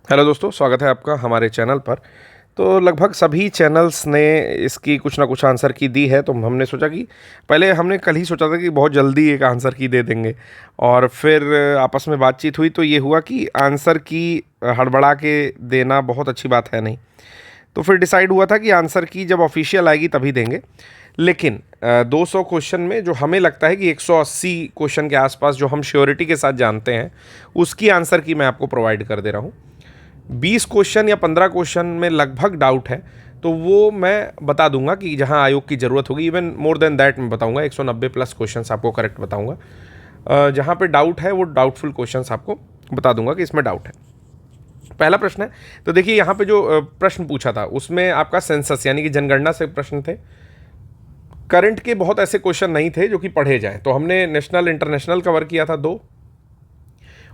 Hello दोस्तों, स्वागत है आपका हमारे चैनल पर। तो लगभग सभी चैनल्स ने इसकी कुछ ना कुछ आंसर की दी है, तो हमने सोचा कि पहले हमने कल ही सोचा था कि बहुत जल्दी एक आंसर की दे देंगे, और फिर आपस में बातचीत हुई तो ये हुआ कि आंसर की हड़बड़ा के देना बहुत अच्छी बात है नहीं। तो फिर डिसाइड हुआ था कि आंसर की जब ऑफिशियल आएगी तभी देंगे। लेकिन 200 क्वेश्चन में जो हमें लगता है कि 180 क्वेश्चन के आसपास जो हम श्योरिटी के साथ जानते हैं, उसकी आंसर की मैं आपको प्रोवाइड कर दे रहा हूँ। 20 क्वेश्चन या 15 क्वेश्चन में लगभग डाउट है, तो वो मैं बता दूंगा कि जहां आयोग की ज़रूरत होगी। इवन मोर देन दैट मैं बताऊंगा, 190 प्लस क्वेश्चंस आपको करेक्ट बताऊंगा। जहां पे डाउट है वो डाउटफुल क्वेश्चंस आपको बता दूंगा कि इसमें डाउट है। पहला प्रश्न है, तो देखिए यहाँ पे जो प्रश्न पूछा था उसमें आपका सेंसस यानी कि जनगणना से प्रश्न थे। करंट के बहुत ऐसे क्वेश्चन नहीं थे जो कि पढ़े जाएँ, तो हमने नेशनल इंटरनेशनल कवर किया था 2।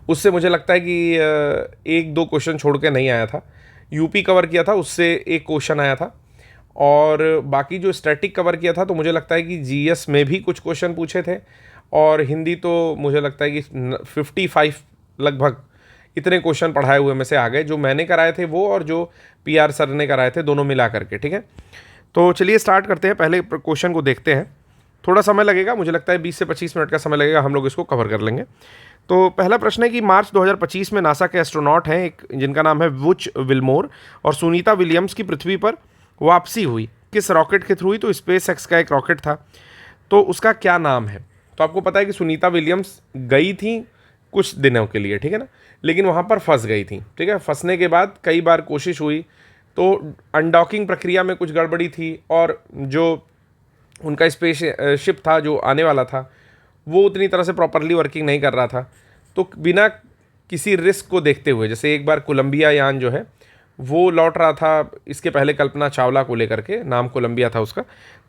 उससे मुझे लगता है कि एक दो क्वेश्चन छोड़ के नहीं आया था। यूपी कवर किया था, उससे एक क्वेश्चन आया था। और बाकी जो स्टैटिक कवर किया था तो मुझे लगता है कि जीएस में भी कुछ क्वेश्चन पूछे थे। और हिंदी तो मुझे लगता है कि 55 लगभग इतने क्वेश्चन पढ़ाए हुए में से आ गए, जो मैंने कराए थे वो और जो पीआर सर ने कराए थे, दोनों मिला करके। ठीक है, तो चलिए स्टार्ट करते हैं। पहले क्वेश्चन को देखते हैं। थोड़ा समय लगेगा, मुझे लगता है 20 से 25 मिनट का समय लगेगा, हम लोग इसको कवर कर लेंगे। तो पहला प्रश्न है कि मार्च 2025 में नासा के एस्ट्रोनॉट हैं एक, जिनका नाम है वुच विल्मोर और सुनीता विलियम्स की पृथ्वी पर वापसी हुई किस रॉकेट के थ्रू हुई? तो स्पेस एक्स का एक रॉकेट था, तो उसका क्या नाम है? तो आपको पता है कि सुनीता विलियम्स गई थी कुछ दिनों के लिए, ठीक है ना, लेकिन वहाँ पर फंस गई थी। ठीक है, फंसने के बाद कई बार कोशिश हुई, तो अनडॉकिंग प्रक्रिया में कुछ गड़बड़ी थी, और जो उनका स्पेस शिप था जो आने वाला था वो उतनी तरह से प्रॉपरली वर्किंग नहीं कर रहा था। तो बिना किसी रिस्क को देखते हुए, जैसे एक बार कोलंबिया यान जो है वो लौट रहा था, इसके पहले कल्पना चावला को लेकर के, नाम कोलंबिया था उसका,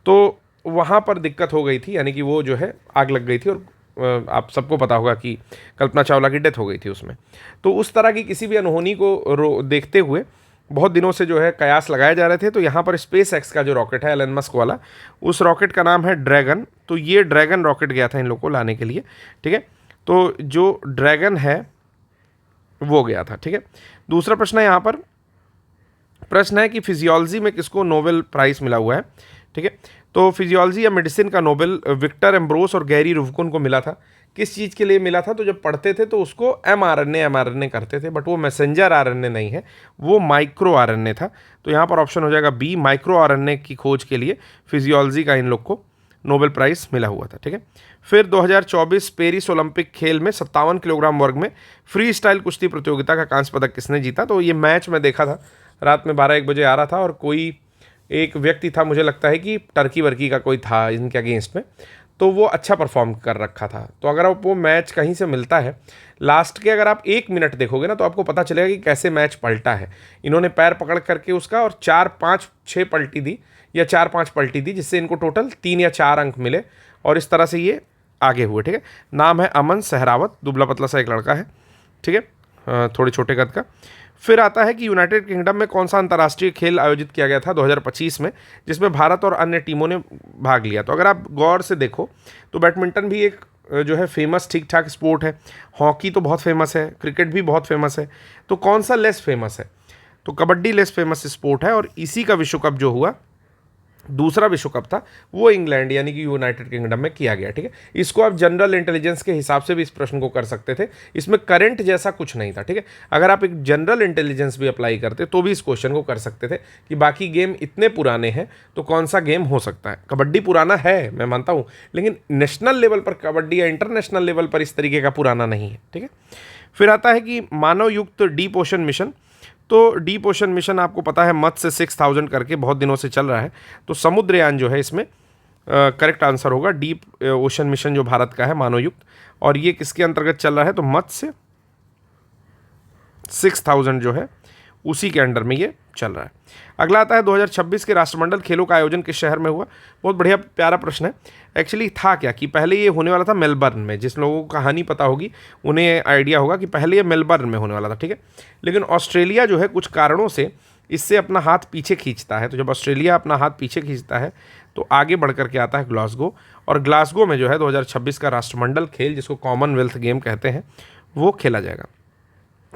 तो वहाँ पर दिक्कत हो गई थी, यानी कि वो जो है आग लग गई थी, और आप सबको पता होगा कि कल्पना चावला की डेथ हो गई थी उसमें। तो उस तरह की किसी भी अनहोनी को देखते हुए बहुत दिनों से जो है कयास लगाए जा रहे थे। तो यहाँ पर स्पेस एक्स का जो रॉकेट है एलन मस्क वाला, उस रॉकेट का नाम है ड्रैगन। तो ये ड्रैगन रॉकेट गया था इन लोगों को लाने के लिए। ठीक है, तो जो ड्रैगन है वो गया था। ठीक है, दूसरा प्रश्न है यहाँ पर, प्रश्न है कि फिजियोलॉजी में किसको नोबेल प्राइज मिला हुआ है? ठीक है, तो फिजियोलॉजी या मेडिसिन का नोबेल विक्टर एम्ब्रोस और गैरी रुफकुन को मिला था। किस चीज़ के लिए मिला था? तो जब पढ़ते थे तो उसको एमआरएनए करते थे, बट वो मैसेंजर आरएनए नहीं है, वो माइक्रो आरएनए था। तो यहाँ पर ऑप्शन हो जाएगा बी, माइक्रो आरएनए की खोज के लिए फिजियोलॉजी का इन लोग को नोबेल प्राइज़ मिला हुआ था। ठीक है, फिर 2024 पेरिस ओलंपिक खेल में 57 किलोग्राम वर्ग में फ्री स्टाइल कुश्ती प्रतियोगिता का कांस्य पदक किसने जीता? तो ये मैच मैं देखा था, रात में 12-1 बजे आ रहा था, और कोई एक व्यक्ति था, मुझे लगता है कि टर्की वर्की का कोई था इनके अगेंस्ट में, तो वो अच्छा परफॉर्म कर रखा था। तो अगर आप वो मैच कहीं से मिलता है, लास्ट के अगर आप 1 मिनट देखोगे ना, तो आपको पता चलेगा कि कैसे मैच पलटा है। इन्होंने पैर पकड़ करके उसका और 4-5-6 पलटी दी, या 4-5 पलटी दी, जिससे इनको टोटल 3 या 4 अंक मिले, और इस तरह से ये आगे हुए। ठीक है, नाम है अमन सहरावत, दुबला पतला सा एक लड़का है। ठीक है, थोड़े छोटे कद का। फिर आता है कि यूनाइटेड किंगडम में कौन सा अंतर्राष्ट्रीय खेल आयोजित किया गया था 2025 में, जिसमें भारत और अन्य टीमों ने भाग लिया? तो अगर आप गौर से देखो तो बैडमिंटन भी एक जो है फेमस ठीक ठाक स्पोर्ट है, हॉकी तो बहुत फेमस है, क्रिकेट भी बहुत फेमस है, तो कौन सा लेस फेमस है? तो कबड्डी लेस फेमस स्पोर्ट है, और इसी का विश्व कप जो हुआ, दूसरा विश्व कप था, वो इंग्लैंड यानी कि यूनाइटेड किंगडम में किया गया। ठीक है, इसको आप जनरल इंटेलिजेंस के हिसाब से भी इस प्रश्न को कर सकते थे, इसमें करंट जैसा कुछ नहीं था। ठीक है, अगर आप एक जनरल इंटेलिजेंस भी अप्लाई करते तो भी इस क्वेश्चन को कर सकते थे कि बाकी गेम इतने पुराने हैं तो कौन सा गेम हो सकता है। कबड्डी पुराना है, मैं मानता हूँ, लेकिन नेशनल लेवल पर कबड्डी या इंटरनेशनल लेवल पर इस तरीके का पुराना नहीं है। ठीक है, फिर आता है कि मानव युक्त डीप ओशन मिशन। तो डीप ओशन मिशन आपको पता है मत्स्य 6000 करके बहुत दिनों से चल रहा है, तो समुद्रयान जो है इसमें करेक्ट आंसर होगा। डीप ओशन मिशन जो भारत का है मानवयुक्त, और ये किसके अंतर्गत चल रहा है? तो मत्स्य 6000 जो है उसी के अंडर में ये चल रहा है। अगला आता है 2026 के राष्ट्रमंडल खेलों का आयोजन किस शहर में हुआ? बहुत बढ़िया प्यारा प्रश्न है। एक्चुअली था क्या कि पहले ये होने वाला था मेलबर्न में, जिस लोगों को कहानी पता होगी उन्हें आइडिया होगा कि पहले ये मेलबर्न में होने वाला था। ठीक है, लेकिन ऑस्ट्रेलिया जो है कुछ कारणों से इससे अपना हाथ पीछे खींचता है, तो जब ऑस्ट्रेलिया अपना हाथ पीछे खींचता है तो आगे बढ़ करके आता है ग्लासगो, और ग्लासगो में जो है 2026 का राष्ट्रमंडल खेल, जिसको कॉमनवेल्थ गेम कहते हैं, वो खेला जाएगा।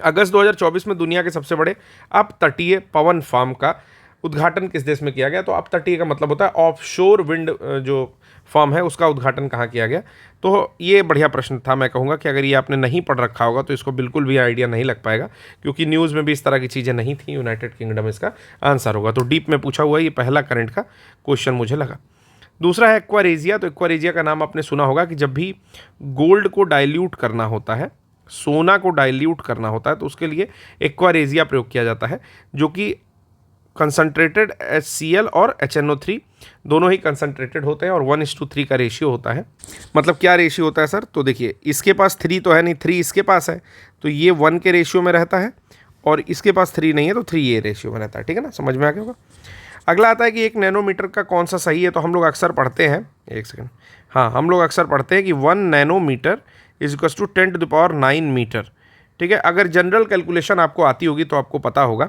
अगस्त 2024 में दुनिया के सबसे बड़े अपतटीय पवन फार्म का उद्घाटन किस देश में किया गया? तो अपतटीय का मतलब होता है ऑफशोर विंड जो फार्म है उसका उद्घाटन कहाँ किया गया? तो ये बढ़िया प्रश्न था। मैं कहूँगा कि अगर ये आपने नहीं पढ़ रखा होगा तो इसको बिल्कुल भी आइडिया नहीं लग पाएगा, क्योंकि न्यूज़ में भी इस तरह की चीज़ें नहीं थी। यूनाइटेड किंगडम इसका आंसर होगा। तो डीप में पूछा हुआ ये पहला करंट का क्वेश्चन मुझे लगा। दूसरा है एक्वारेजिया। तो एक्वारेजिया का नाम आपने सुना होगा कि जब भी गोल्ड को डाइल्यूट करना होता है, सोना को डाइल्यूट करना होता है, तो उसके लिए एक्वारेजिया प्रयोग किया जाता है, जो कि कंसनट्रेटेड HCl और HNO3 दोनों ही कंसनट्रेटेड होते हैं और 1:3 का रेशियो होता है। मतलब क्या रेशियो होता है सर? तो देखिए, इसके पास 3 तो है नहीं, 3 इसके पास है, तो ये 1 के रेशियो में रहता है, और इसके पास 3 नहीं है तो 3 ये रेशियो में रहता है। ठीक है ना, समझ में आ गया होगा। अगला आता है कि 1 नैनोमीटर का कौन सा सही है? तो हम लोग अक्सर पढ़ते हैं, एक सेकंड, हाँ, हम लोग अक्सर पढ़ते हैं कि 1 nanometre is equal to 10⁹ metre. ठीक है, अगर जनरल कैलकुलेशन आपको आती होगी तो आपको पता होगा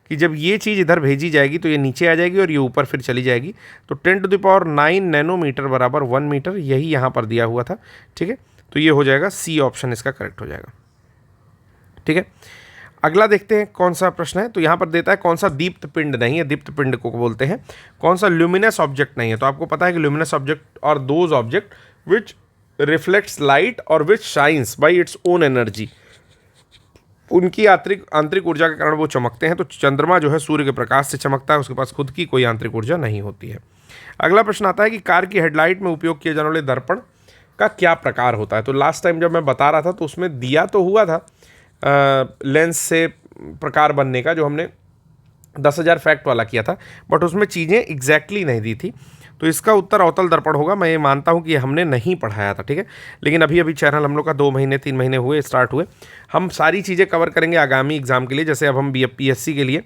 कि जब ये चीज़ इधर भेजी जाएगी तो ये नीचे आ जाएगी और ये ऊपर फिर चली जाएगी। तो 10⁹ नैनोमीटर बराबर 1 मीटर, यही यहाँ पर दिया हुआ था। ठीक है, तो ये हो जाएगा सी ऑप्शन, इसका करेक्ट हो जाएगा। ठीक है, अगला देखते हैं कौन सा प्रश्न है। तो यहाँ पर देता है कौन सा दीप्त पिंड नहीं है, दीप्त पिंड को बोलते हैं, कौन सा ल्यूमिनस ऑब्जेक्ट नहीं है। तो आपको पता है कि ल्यूमिनस ऑब्जेक्ट और those object which reflects light और which shines by its own energy, उनकी आंतरिक ऊर्जा के कारण वो चमकते हैं। तो चंद्रमा जो है सूर्य के प्रकाश से चमकता है, उसके पास खुद की कोई आंतरिक ऊर्जा नहीं होती है। अगला प्रश्न आता है कि कार की हेडलाइट में उपयोग किए जाने वाले दर्पण का क्या प्रकार होता है? तो लास्ट टाइम जब मैं बता रहा था तो उसमें दिया तो हुआ था लेंस से प्रकार बनने का, जो हमने 10,000 फैक्ट वाला किया था, बट उसमें चीज़ें एग्जैक्टली नहीं दी थी। तो इसका उत्तर अवतल दर्पण होगा। मैं ये मानता हूँ कि ये हमने नहीं पढ़ाया था। ठीक है, लेकिन अभी अभी चैनल हम लोग का 2 महीने 3 महीने हुए स्टार्ट हुए, हम सारी चीज़ें कवर करेंगे आगामी एग्जाम के लिए। जैसे अब हम BPSC के लिए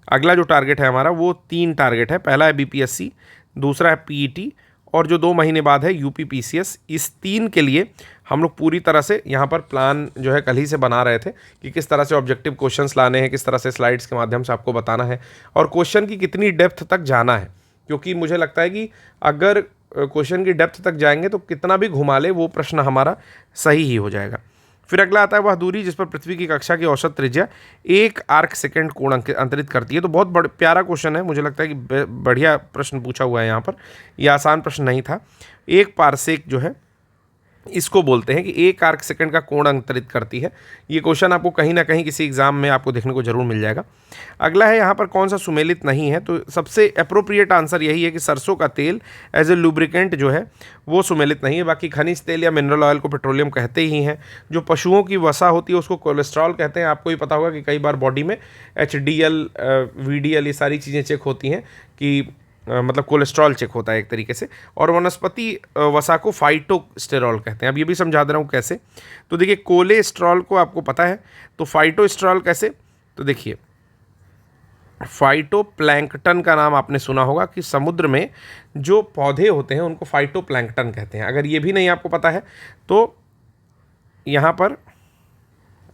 अगला जो टारगेट है हमारा वो 3 टारगेट है। पहला है BPSC, दूसरा है PET, और जो 2 महीने बाद है UP PCS। इस 3 के लिए हम लोग पूरी तरह से यहाँ पर प्लान जो है कल ही से बना रहे थे कि किस तरह से ऑब्जेक्टिव क्वेश्चंस लाने हैं, किस तरह से स्लाइड्स के माध्यम से आपको बताना है, और क्वेश्चन की कितनी डेप्थ तक जाना है। क्योंकि मुझे लगता है कि अगर क्वेश्चन की डेप्थ तक जाएंगे तो कितना भी घुमा ले वो प्रश्न हमारा सही ही हो जाएगा। फिर अगला आता है वह दूरी जिस पर पृथ्वी की कक्षा की औसत त्रिज्या 1 आर्क सेकेंड कोण अंतरित करती है। तो बहुत प्यारा क्वेश्चन है, मुझे लगता है कि बढ़िया प्रश्न पूछा हुआ है यहाँ पर। यह आसान प्रश्न नहीं था। 1 पारसेक जो है इसको बोलते हैं कि 1 आर्क सेकंड का कोण अंतरित करती है। ये क्वेश्चन आपको कहीं ना कहीं किसी एग्जाम में आपको देखने को जरूर मिल जाएगा। अगला है यहाँ पर कौन सा सुमेलित नहीं है? तो सबसे अप्रोप्रिएट आंसर यही है कि सरसों का तेल एज ए लुब्रिकेंट जो है वो सुमेलित नहीं है। बाकी खनिज तेल या मिनरल ऑयल को पेट्रोलियम कहते ही हैं। जो पशुओं की वसा होती है उसको कोलेस्ट्रॉल कहते हैं। आपको ही पता होगा कि कई बार बॉडी में HDL VDL ये सारी चीज़ें चेक होती हैं कि मतलब कोलेस्ट्रॉल चेक होता है एक तरीके से। और वनस्पति वसा को फाइटोस्टेरॉल कहते हैं। अब ये भी समझा दे रहा हूँ कैसे। तो देखिए, कोलेस्ट्रॉल को आपको पता है, तो फाइटोस्टेरॉल कैसे? तो देखिए, फाइटोप्लैंक्टन का नाम आपने सुना होगा कि समुद्र में जो पौधे होते हैं उनको फाइटोप्लैंक्टन कहते हैं। अगर ये भी नहीं आपको पता है तो यहाँ पर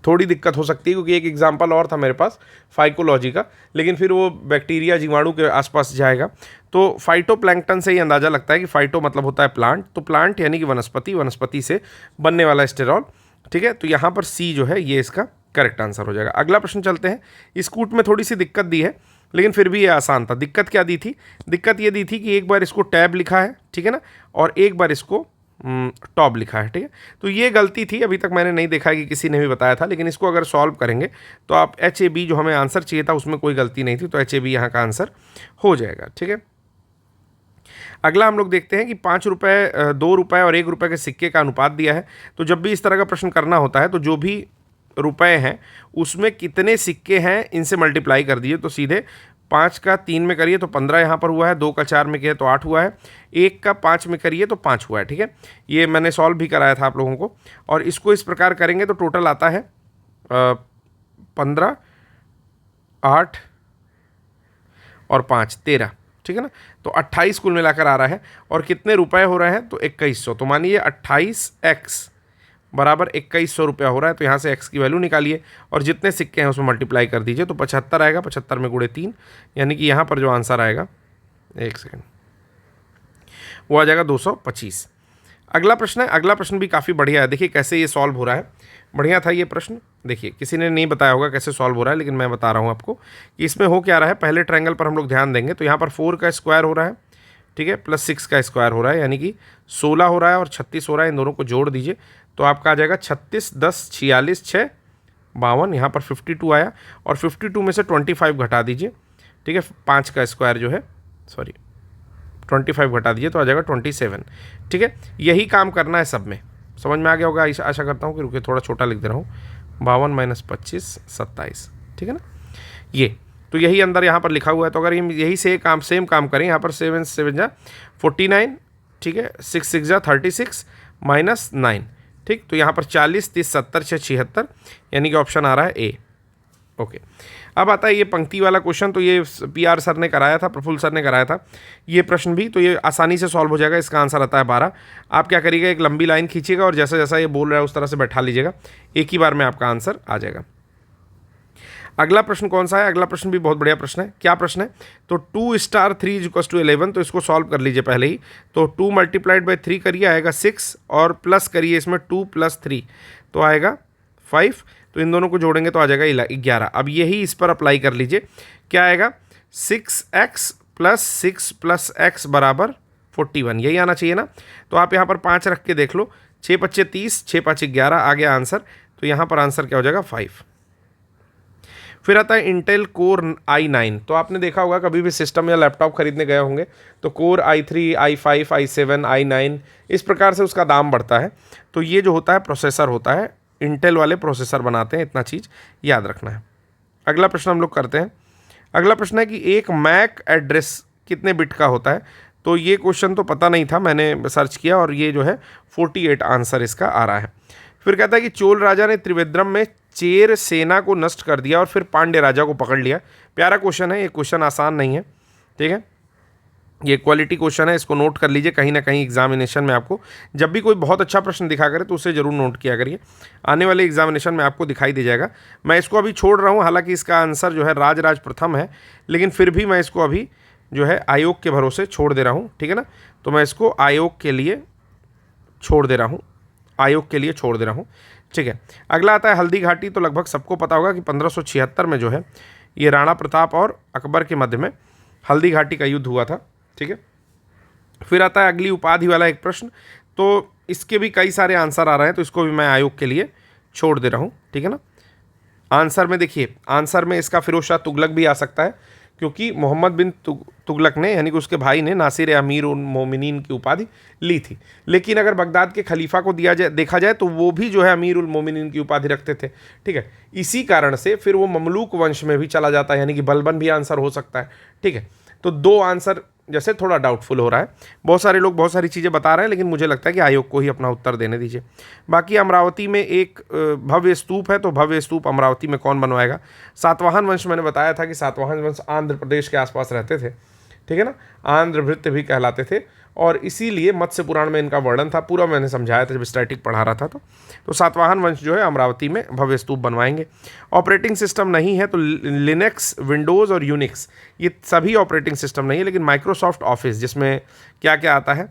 थोड़ी दिक्कत हो सकती है, क्योंकि एक एग्जाम्पल और था मेरे पास फाइकोलॉजी का, लेकिन फिर वो बैक्टीरिया जीवाणु के आसपास जाएगा। तो फाइटोप्लैंक्टन से ही अंदाज़ा लगता है कि फाइटो मतलब होता है प्लांट, तो प्लांट यानी कि वनस्पति, वनस्पति से बनने वाला स्टेरॉल। ठीक है, तो यहाँ पर सी जो है ये इसका करेक्ट आंसर हो जाएगा। अगला प्रश्न चलते हैं। इस कूट में थोड़ी सी दिक्कत दी है, लेकिन फिर भी ये आसान था। दिक्कत क्या दी थी? दिक्कत ये दी थी कि एक बार इसको टैब लिखा है, ठीक है ना, और एक बार इसको टॉप लिखा है। ठीक है, तो ये गलती थी। अभी तक मैंने नहीं देखा कि किसी ने भी बताया था, लेकिन इसको अगर सॉल्व करेंगे तो आप HAB जो हमें आंसर चाहिए था उसमें कोई गलती नहीं थी, तो HAB यहाँ का आंसर हो जाएगा। ठीक है, अगला हम लोग देखते हैं कि 5 रुपये, 2 रुपये और 1 रुपये के सिक्के का अनुपात दिया है। तो जब भी इस तरह का प्रश्न करना होता है तो जो भी रुपए हैं उसमें कितने सिक्के हैं इनसे मल्टीप्लाई कर दिए। तो सीधे 5 का 3 में करिए तो 15 यहाँ पर हुआ है, 2 का 4 में किए तो 8 हुआ है, 1 का 5 में करिए तो 5 हुआ है। ठीक है, ये मैंने सॉल्व भी कराया था आप लोगों को। और इसको इस प्रकार करेंगे तो टोटल आता है 15, 8 और 5 13। ठीक है ना, तो 28 कुल मिलाकर आ रहा है। और कितने रुपए हो रहे हैं? तो 2100। तो मानिए 28x बराबर 2100 रुपया हो रहा है। तो यहाँ से x की वैल्यू निकालिए और जितने सिक्के हैं उसमें मल्टीप्लाई कर दीजिए। तो 75 आएगा, 75 में गुणे 3, यानी कि यहाँ पर जो आंसर आएगा, एक सेकेंड, वो आ जाएगा 225। अगला प्रश्न है। अगला प्रश्न भी काफ़ी बढ़िया है। देखिए कैसे ये सॉल्व हो रहा है, बढ़िया था ये प्रश्न। देखिए किसी ने नहीं बताया होगा कैसे सॉल्व हो रहा है, लेकिन मैं बता रहा हूँ आपको कि इसमें हो क्या रहा है। पहले ट्रायंगल पर हम लोग ध्यान देंगे तो यहाँ पर 4 का स्क्वायर हो रहा है, ठीक है, प्लस 6 का स्क्वायर हो रहा है, यानी कि 16 हो रहा है और 36 हो रहा है। इन दोनों को जोड़ दीजिए तो आपका आ जाएगा 36, 10, 46, 6, 52। यहाँ पर 52 आया और 52 में से 25 घटा दीजिए, ठीक है, 5 का स्क्वायर जो है, सॉरी 25 घटा दीजिए तो आ जाएगा 27, ठीक है। यही काम करना है सब में, समझ में आ गया होगा आशा करता हूँ। कि रुकिए थोड़ा छोटा लिख दे रहा हूँ, 52 - 25 27, ठीक है ना। ये तो यही अंदर यहाँ पर लिखा हुआ है। तो अगर हम यही से सेम काम करें, यहाँ पर 7 7 जा 49, ठीक है, 6 6 जा 36 -9, ठीक। तो यहाँ पर 40, 30, 70, 6 76, यानी कि ऑप्शन आ रहा है ए। ओके, अब आता है ये पंक्ति वाला क्वेश्चन। तो ये PR सर ने कराया था, प्रफुल्ल सर ने कराया था ये प्रश्न भी। तो ये आसानी से सॉल्व हो जाएगा। इसका आंसर आता है 12। आप क्या करिएगा, एक लंबी लाइन खींचिएगा और जैसा जैसा ये बोल रहा है उस तरह से बैठा लीजिएगा, एक ही बार में आपका आंसर आ जाएगा। अगला प्रश्न कौन सा है? अगला प्रश्न भी बहुत बढ़िया प्रश्न है। क्या प्रश्न है? तो 2 * 3 = 11। तो इसको सॉल्व कर लीजिए पहले ही। तो 2 × 3 करिए, आएगा 6, और प्लस करिए इसमें 2 + 3 तो आएगा 5। तो इन दोनों को जोड़ेंगे तो आ जाएगा 11। अब यही इस पर अप्लाई कर लीजिए। क्या आएगा? 6x + 6 + x = 41, यही आना चाहिए ना। तो आप यहाँ पर 5 रख के देख लो, 6 × 5 = 30, 6 × 5 = 11 आ गया आंसर। तो यहाँ पर आंसर क्या हो जाएगा? 5। फिर आता है इंटेल कोर i9। तो आपने देखा होगा कभी भी सिस्टम या लैपटॉप खरीदने गए होंगे तो core i3, i5, i7, i9 इस प्रकार से उसका दाम बढ़ता है। तो ये जो होता है प्रोसेसर होता है, इंटेल वाले प्रोसेसर बनाते हैं, इतना चीज़ याद रखना है। अगला प्रश्न हम लोग करते हैं। अगला प्रश्न है कि एक मैक एड्रेस कितने बिट का होता है? तो ये क्वेश्चन तो पता नहीं था, मैंने सर्च किया और ये जो है 48 आंसर इसका आ रहा है। फिर कहता है कि चोल राजा ने त्रिवेंद्रम में चेर सेना को नष्ट कर दिया और फिर पांड्य राजा को पकड़ लिया। प्यारा क्वेश्चन है, ये क्वेश्चन आसान नहीं है, ठीक है, ये क्वालिटी क्वेश्चन है, इसको नोट कर लीजिए। कहीं ना कहीं एग्जामिनेशन में आपको जब भी कोई बहुत अच्छा प्रश्न दिखा करे तो उसे जरूर नोट किया करिए, आने वाले एग्जामिनेशन में आपको दिखाई दे जाएगा। मैं इसको अभी छोड़ रहा हूँ, हालांकि इसका आंसर जो है राजराज प्रथम है, लेकिन फिर भी मैं इसको अभी जो है आयोग के भरोसे छोड़ दे रहा हूँ, ठीक है ना। तो मैं इसको आयोग के लिए छोड़ दे रहा हूँ, आयोग के लिए छोड़ दे रहा हूँ, ठीक है। अगला आता है हल्दी घाटी। तो लगभग सबको पता होगा कि 1576 में जो है ये राणा प्रताप और अकबर के मध्य में हल्दी घाटी का युद्ध हुआ था, ठीक है। फिर आता है अगली उपाधि वाला एक प्रश्न। तो इसके भी कई सारे आंसर आ रहे हैं, तो इसको भी मैं आयोग के लिए छोड़ दे रहा हूँ, ठीक है ना। आंसर में देखिए, आंसर में इसका फिरोज शाह तुगलक भी आ सकता है, क्योंकि मोहम्मद बिन तुगलक ने, यानी कि उसके भाई ने, नासिर अमीर उल मोमिनीन की उपाधि ली थी। लेकिन अगर बगदाद के खलीफा को देखा जाए तो वो भी जो है अमीर उल मोमिनीन की उपाधि रखते थे, ठीक है। इसी कारण से फिर वो ममलूक वंश में भी चला जाता है, यानी कि बलबन भी आंसर हो सकता है, ठीक है। तो 2 आंसर जैसे थोड़ा डाउटफुल हो रहा है। बहुत सारे लोग बहुत सारी चीज़ें बता रहे हैं, लेकिन मुझे लगता है कि आयोग को ही अपना उत्तर देने दीजिए। बाकी अमरावती में एक भव्य स्तूप है, तो भव्य स्तूप अमरावती में कौन बनवाएगा? सातवाहन वंश, मैंने बताया था कि सातवाहन वंश आंध्र प्रदेश के आसपास रहते थे, ठीक है ना, आंध्र भृत्य भी कहलाते थे, और इसीलिए मत्स्य पुराण में इनका वर्णन था, पूरा मैंने समझाया था जब स्टैटिक पढ़ा रहा था। तो सातवाहन वंश जो है अमरावती में भव्य स्तूप बनवाएंगे। ऑपरेटिंग सिस्टम नहीं है तो लिनक्स, विंडोज़ और यूनिक्स, ये सभी ऑपरेटिंग सिस्टम नहीं है, लेकिन माइक्रोसॉफ्ट ऑफिस जिसमें क्या क्या आता है,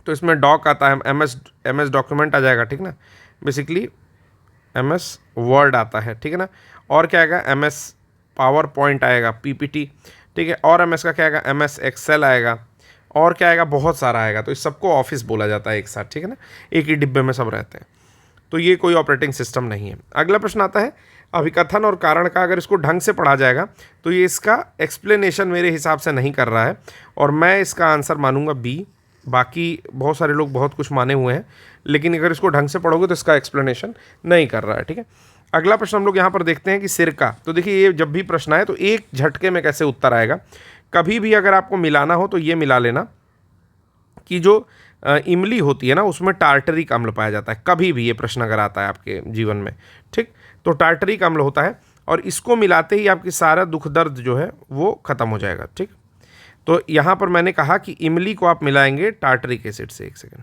तो इसमें डॉक आता है, MS डॉक्यूमेंट आ जाएगा, ठीक ना, बेसिकली MS वर्ड आता है, ठीक है ना, और क्या आएगा, MS पावर पॉइंट आएगा, PPT, ठीक है, और MS का क्या आएगा, MS एक्सेल आएगा, और क्या आएगा, बहुत सारा आएगा। तो इस सबको ऑफिस बोला जाता है एक साथ, ठीक है ना, एक ही डिब्बे में सब रहते हैं। तो ये कोई ऑपरेटिंग सिस्टम नहीं है। अगला प्रश्न आता है अभिकथन और कारण का। अगर इसको ढंग से पढ़ा जाएगा तो ये इसका एक्सप्लेनेशन मेरे हिसाब से नहीं कर रहा है, और मैं इसका आंसर मानूंगा B। बाकी बहुत सारे लोग बहुत कुछ माने हुए हैं, लेकिन अगर इसको ढंग से पढ़ोगे तो इसका एक्सप्लेनेशन नहीं कर रहा है, ठीक है। अगला प्रश्न हम लोग यहाँ पर देखते हैं कि सिरका। तो देखिए, ये जब भी प्रश्न आए तो एक झटके में कैसे उत्तर आएगा। कभी भी अगर आपको मिलाना हो तो ये मिला लेना कि जो इमली होती है ना, उसमें टार्टरिक अम्ल पाया जाता है। कभी भी ये प्रश्न अगर आता है आपके जीवन में, ठीक, तो टार्टरिक अम्ल होता है, और इसको मिलाते ही आपकी सारा दुख दर्द जो है वो ख़त्म हो जाएगा, ठीक। तो यहाँ पर मैंने कहा कि इमली को आप मिलाएंगे टार्टरिक एसिड से। एक सेकेंड,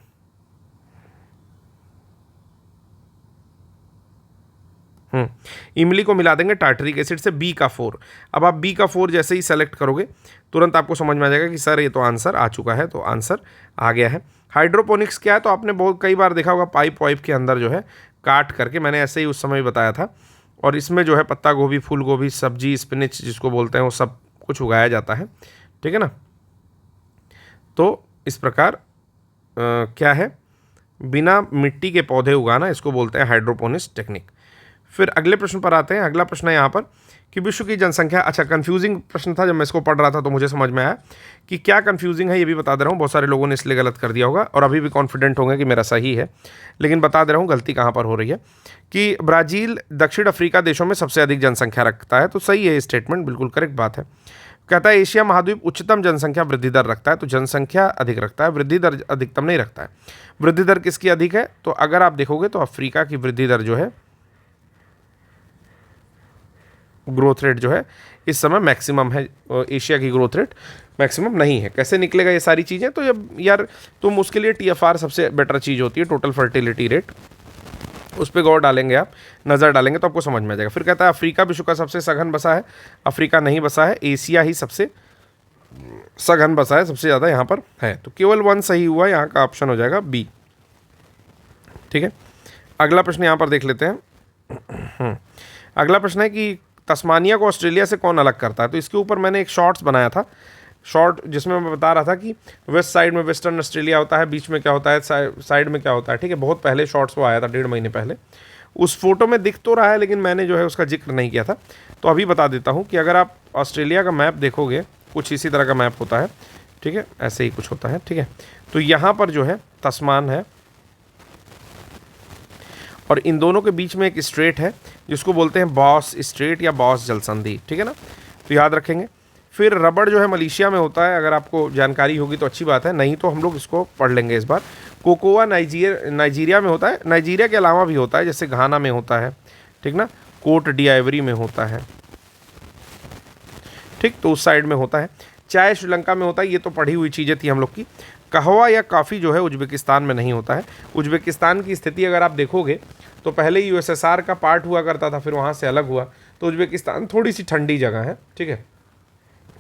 इमली को मिला देंगे टार्टरिक एसिड से, B का 4। अब आप B का 4 जैसे ही सेलेक्ट करोगे तुरंत आपको समझ में आ जाएगा कि सर ये तो आंसर आ चुका है, तो आंसर आ गया है। हाइड्रोपोनिक्स क्या है? तो आपने बहुत कई बार देखा होगा, पाइप वाइप के अंदर जो है काट करके, मैंने ऐसे ही उस समय बताया था। और इसमें जो है पत्ता गोभी, फूल गोभी, सब्जी, स्पिनिच जिसको बोलते हैं, वो सब कुछ उगाया जाता है, ठीक है ना। तो इस प्रकार क्या है, बिना मिट्टी के पौधे उगाना, इसको बोलते हैं हाइड्रोपोनिक्स टेक्निक। फिर अगले प्रश्न पर आते हैं। अगला प्रश्न है यहाँ पर कि विश्व की जनसंख्या, अच्छा कंफ्यूजिंग प्रश्न था, जब मैं इसको पढ़ रहा था तो मुझे समझ में आया कि क्या कंफ्यूजिंग है, ये भी बता दे रहा हूँ। बहुत सारे लोगों ने इसलिए गलत कर दिया होगा और अभी भी कॉन्फिडेंट होंगे कि मेरा सही है, लेकिन बता दे रहा हूँ गलती कहाँ पर हो रही है। कि ब्राज़ील दक्षिण अफ्रीका देशों में सबसे अधिक जनसंख्या रखता है, तो सही है ये स्टेटमेंट, बिल्कुल करेक्ट बात है। कहता है एशिया महाद्वीप उच्चतम जनसंख्या वृद्धि दर रखता है, तो जनसंख्या अधिक रखता है, वृद्धि दर अधिकतम नहीं रखता है। वृद्धि दर किसकी अधिक है, तो अगर आप देखोगे तो अफ्रीका की वृद्धि दर जो है, ग्रोथ रेट जो है इस समय मैक्सिमम है, एशिया की ग्रोथ रेट मैक्सिमम नहीं है। कैसे निकलेगा ये सारी चीज़ें, तो जब यार तुम उसके लिए TFR सबसे बेटर चीज़ होती है, टोटल फर्टिलिटी रेट, उस पर गौर डालेंगे आप, नज़र डालेंगे तो आपको समझ में आ जाएगा। फिर कहता है अफ्रीका विश्व का सबसे सघन बसा है, अफ्रीका नहीं बसा है, एशिया ही सबसे सघन बसा है, सबसे ज़्यादा यहाँ पर है। तो केवल 1 सही हुआ, यहाँ का ऑप्शन हो जाएगा बी, ठीक है। अगला प्रश्न यहाँ पर देख लेते हैं। अगला प्रश्न है कि तस्मानिया को ऑस्ट्रेलिया से कौन अलग करता है, तो इसके ऊपर मैंने एक शॉर्ट्स बनाया था, शॉर्ट जिसमें मैं बता रहा था कि वेस्ट साइड में वेस्टर्न ऑस्ट्रेलिया होता है, बीच में क्या होता है, साइड में क्या होता है, ठीक है। बहुत पहले शॉर्ट्स वो आया था, 1.5 महीने पहले। उस फोटो में दिख तो रहा है, लेकिन मैंने जो है उसका जिक्र नहीं किया था, तो अभी बता देता हूँ कि अगर आप ऑस्ट्रेलिया का मैप देखोगे, कुछ इसी तरह का मैप होता है, ठीक है, ऐसे ही कुछ होता है, ठीक है। तो यहाँ पर जो है तस्मान है और इन दोनों के बीच में एक स्ट्रेट है जिसको बोलते हैं बॉस स्ट्रेट या बॉस जलसंधि, ठीक है ना, तो याद रखेंगे। फिर रबड़ जो है मलेशिया में होता है, अगर आपको जानकारी होगी तो अच्छी बात है, नहीं तो हम लोग इसको पढ़ लेंगे इस बार। कोकोआ नाइजीरिया में होता है, नाइजीरिया के अलावा भी होता है, जैसे घाना में होता है, ठीक ना, कोट डी आइवरी में होता है, ठीक, तो उस साइड में होता है। चाय श्रीलंका में होता है, ये तो पढ़ी हुई चीज़ें थी हम लोग की। कहवा या कॉफ़ी जो है उज्बेकिस्तान में नहीं होता है। उज्बेकिस्तान की स्थिति अगर आप देखोगे तो पहले USSR का पार्ट हुआ करता था, फिर वहाँ से अलग हुआ, तो उज्बेकिस्तान थोड़ी सी ठंडी जगह है, ठीक है।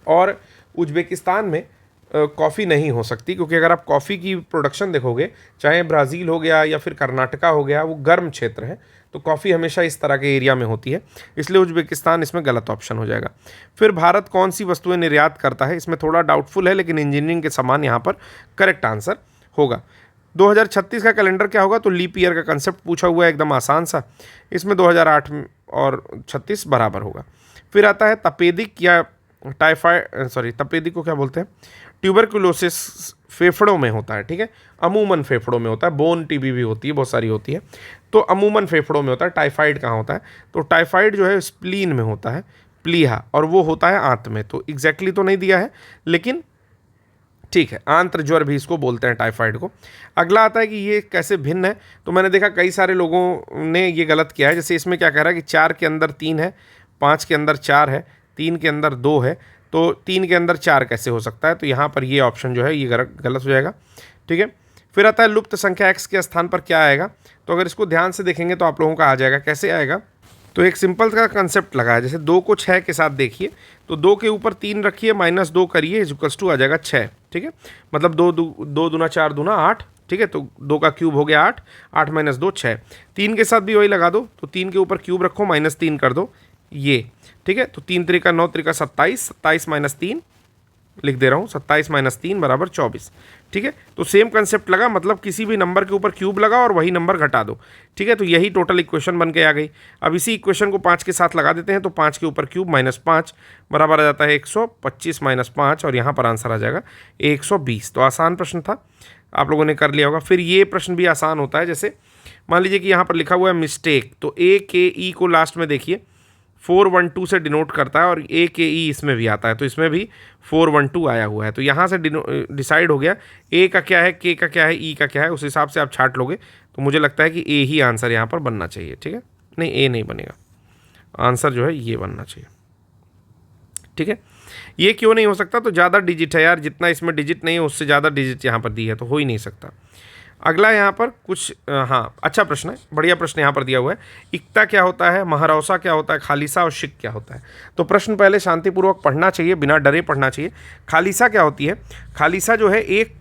और उज्बेकिस्तान में कॉफ़ी नहीं हो सकती, क्योंकि अगर आप कॉफ़ी की प्रोडक्शन देखोगे, चाहे ब्राज़ील हो गया या फिर कर्नाटका हो गया, वो गर्म क्षेत्र है, तो कॉफ़ी हमेशा इस तरह के एरिया में होती है, इसलिए उज्बेकिस्तान इसमें गलत ऑप्शन हो जाएगा। फिर भारत कौन सी वस्तुएं निर्यात करता है, इसमें थोड़ा डाउटफुल है, लेकिन इंजीनियरिंग के सामान यहाँ पर करेक्ट आंसर होगा। 2036 का कैलेंडर क्या होगा, तो लीप ईयर का कंसेप्ट पूछा हुआ है, एकदम आसान सा, इसमें 2008 और 36 बराबर होगा। फिर आता है तपेदिक या तपेदिक को क्या बोलते हैं, ट्यूबरकुलोसिस फेफड़ों में होता है, ठीक है, अमूमन फेफड़ों में होता है, बोन टीबी भी होती है, बहुत सारी होती है, तो अमूमन फेफड़ों में होता है। टाइफाइड कहाँ होता है, तो टाइफाइड जो है स्प्लीन में होता है, प्लीहा, और वो होता है आंत में, तो एग्जैक्टली तो नहीं दिया है, लेकिन ठीक है, आंत्र ज्वर भी इसको बोलते हैं टाइफाइड को। अगला आता है कि ये कैसे भिन्न है, तो मैंने देखा कई सारे लोगों ने ये गलत किया है, जैसे इसमें क्या कह रहा है कि 4 के अंदर 3 है, 5 के अंदर 4 है, 3 के अंदर 2 है, तो 3 के अंदर 4 कैसे हो सकता है, तो यहाँ पर ये ऑप्शन जो है ये गलत हो जाएगा, ठीक है। फिर आता है लुप्त संख्या x के स्थान पर क्या आएगा, तो अगर इसको ध्यान से देखेंगे तो आप लोगों का आ जाएगा। कैसे आएगा, तो एक सिंपल का कंसेप्ट लगा है, जैसे 2 को 6 के साथ देखिए, तो 2 के ऊपर 3 रखिए, -2 करिए, इक्वल्स टू आ जाएगा 6, ठीक है, मतलब 2 दूना 4 दूना 8, ठीक है, तो 2 का क्यूब हो गया 8, 8 - 2 6, 3 के साथ भी वही लगा दो, तो 3 के ऊपर क्यूब रखो, -3 कर दो, ये, ठीक है, तो 3 त्रिका 9 त्रिका 27, 27 - 3 लिख दे रहा हूँ, 27 - 3 बराबर 24, ठीक है। तो सेम कंसेप्ट लगा, मतलब किसी भी नंबर के ऊपर क्यूब लगा और वही नंबर घटा दो, ठीक है, तो यही टोटल इक्वेशन बन के आ गई। अब इसी इक्वेशन को 5 के साथ लगा देते हैं, तो 5 के ऊपर क्यूब -5 बराबर आ जाता है 125 - 5, और यहाँ पर आंसर आ जाएगा 120। तो आसान प्रश्न था, आप लोगों ने कर लिया होगा। फिर ये प्रश्न भी आसान होता है, जैसे मान लीजिए कि यहाँ पर लिखा हुआ है मिस्टेक, तो AKE को लास्ट में देखिए 412 से डिनोट करता है, और AKE इसमें भी आता है, तो इसमें भी 412 आया हुआ है, तो यहाँ से डिसाइड हो गया A का क्या है, K का क्या है, E का क्या है, उस हिसाब से आप छाट लोगे, तो मुझे लगता है कि A ही आंसर यहाँ पर बनना चाहिए, ठीक है, नहीं A नहीं बनेगा, आंसर जो है ये बनना चाहिए, ठीक है। ये क्यों नहीं हो सकता, तो ज़्यादा डिजिट है यार, जितना इसमें डिजिट नहीं है उससे ज़्यादा डिजिट यहाँ पर दी है, तो हो ही नहीं सकता। अगला यहाँ पर कुछ हाँ अच्छा प्रश्न है, बढ़िया प्रश्न यहाँ पर दिया हुआ है, इक्ता क्या होता है, महारौसा क्या होता है, खालिसा और शिक क्या होता है। तो प्रश्न पहले शांतिपूर्वक पढ़ना चाहिए, बिना डरे पढ़ना चाहिए। खालिसा क्या होती है, खालिसा जो है एक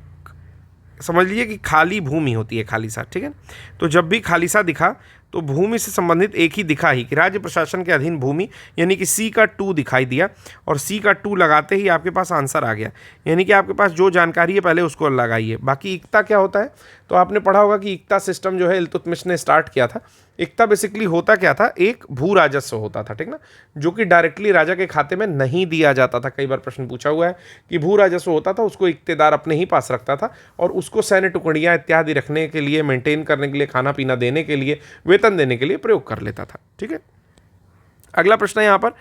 समझ लीजिए कि खाली भूमि होती है खालिसा, ठीक है। तो जब भी खालिसा दिखा तो भूमि से संबंधित एक ही दिखा ही कि राज्य प्रशासन के अधीन भूमि, यानी कि सी का 2 दिखाई दिया और सी का 2 लगाते ही आपके पास आंसर आ गया। यानी कि आपके पास जो जानकारी है पहले उसको लगाइए। बाकी इक्ता क्या होता है, तो आपने पढ़ा होगा कि इक्ता सिस्टम जो है इल्तुतमिश ने स्टार्ट किया था। इक्ता बेसिकली होता क्या था, एक भू राजस्व होता था, ठीक ना, जो कि डायरेक्टली राजा के खाते में नहीं दिया जाता था। कई बार प्रश्न पूछा हुआ है कि भू राजस्व होता था, उसको इक्तेदार अपने ही पास रखता था और उसको सैन्य टुकड़ियाँ इत्यादि रखने के लिए, मेंटेन करने के लिए, खाना पीना देने के लिए, वेतन देने के लिए प्रयोग कर लेता था। ठीक है, अगला प्रश्न है यहाँ पर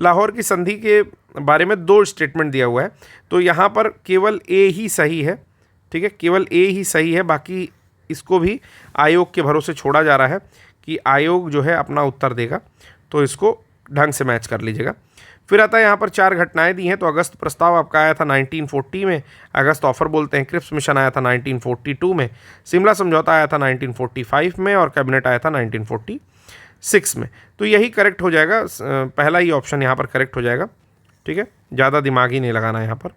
लाहौर की संधि के बारे में 2 स्टेटमेंट दिया हुआ है, तो यहाँ पर केवल ए ही सही है। ठीक है, केवल ए ही सही है, बाकी इसको भी आयोग के भरोसे छोड़ा जा रहा है कि आयोग जो है अपना उत्तर देगा, तो इसको ढंग से मैच कर लीजिएगा। फिर आता है यहाँ पर 4 घटनाएं दी हैं, तो अगस्त प्रस्ताव आपका आया था 1940 में, अगस्त ऑफर बोलते हैं, क्रिप्स मिशन आया था 1942 में, शिमला समझौता आया था 1945 में और कैबिनेट आया था 1946 में। तो यही करेक्ट हो जाएगा, पहला ही ऑप्शन यहाँ पर करेक्ट हो जाएगा। ठीक है, ज़्यादा दिमाग ही नहीं लगाना यहाँ पर।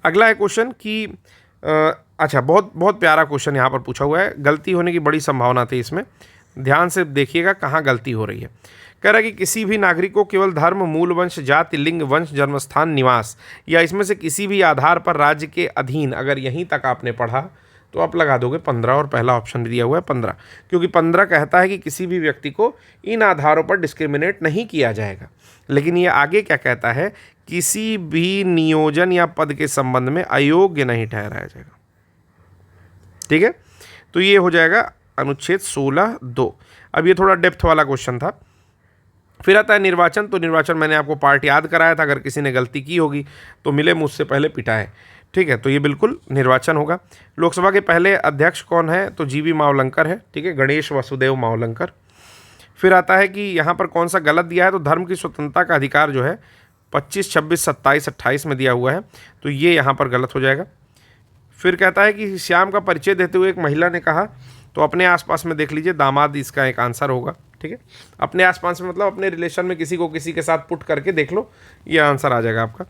अगला है क्वेश्चन कि अच्छा, बहुत बहुत प्यारा क्वेश्चन यहाँ पर पूछा हुआ है, गलती होने की बड़ी संभावना थी इसमें, ध्यान से देखिएगा कहाँ गलती हो रही है। कह रहा है कि किसी भी नागरिक को केवल धर्म, मूल वंश, जाति, लिंग, वंश, जन्मस्थान, निवास या इसमें से किसी भी आधार पर राज्य के अधीन, अगर यहीं तक आपने पढ़ा तो आप लगा दोगे 15 और पहला ऑप्शन दिया हुआ है 15, क्योंकि 15 कहता है कि किसी भी व्यक्ति को इन आधारों पर डिस्क्रिमिनेट नहीं किया जाएगा। लेकिन ये आगे क्या कहता है, किसी भी नियोजन या पद के संबंध में अयोग्य नहीं ठहराया जाएगा। ठीक है, तो ये हो जाएगा अनुच्छेद 16(2). अब ये थोड़ा डेप्थ वाला क्वेश्चन था। फिर आता है निर्वाचन, तो निर्वाचन मैंने आपको पार्ट याद कराया था, अगर किसी ने गलती की होगी तो मिले मुझसे पहले पिटाए। ठीक है, तो ये बिल्कुल निर्वाचन होगा। लोकसभा के पहले अध्यक्ष कौन है, तो जीवी मावलंकर है। ठीक है, गणेश वासुदेव मावलंकर। फिर आता है कि यहाँ पर कौन सा गलत दिया है, तो धर्म की स्वतंत्रता का अधिकार जो है 25, 26, 27, 28 में दिया हुआ है, तो ये यहाँ पर गलत हो जाएगा। फिर कहता है कि श्याम का परिचय देते हुए एक महिला ने कहा, तो अपने आसपास में देख लीजिए, दामाद इसका एक आंसर होगा। ठीक है, अपने आसपास में मतलब अपने रिलेशन में किसी को किसी के साथ पुट करके देख लो, ये आंसर आ जाएगा आपका।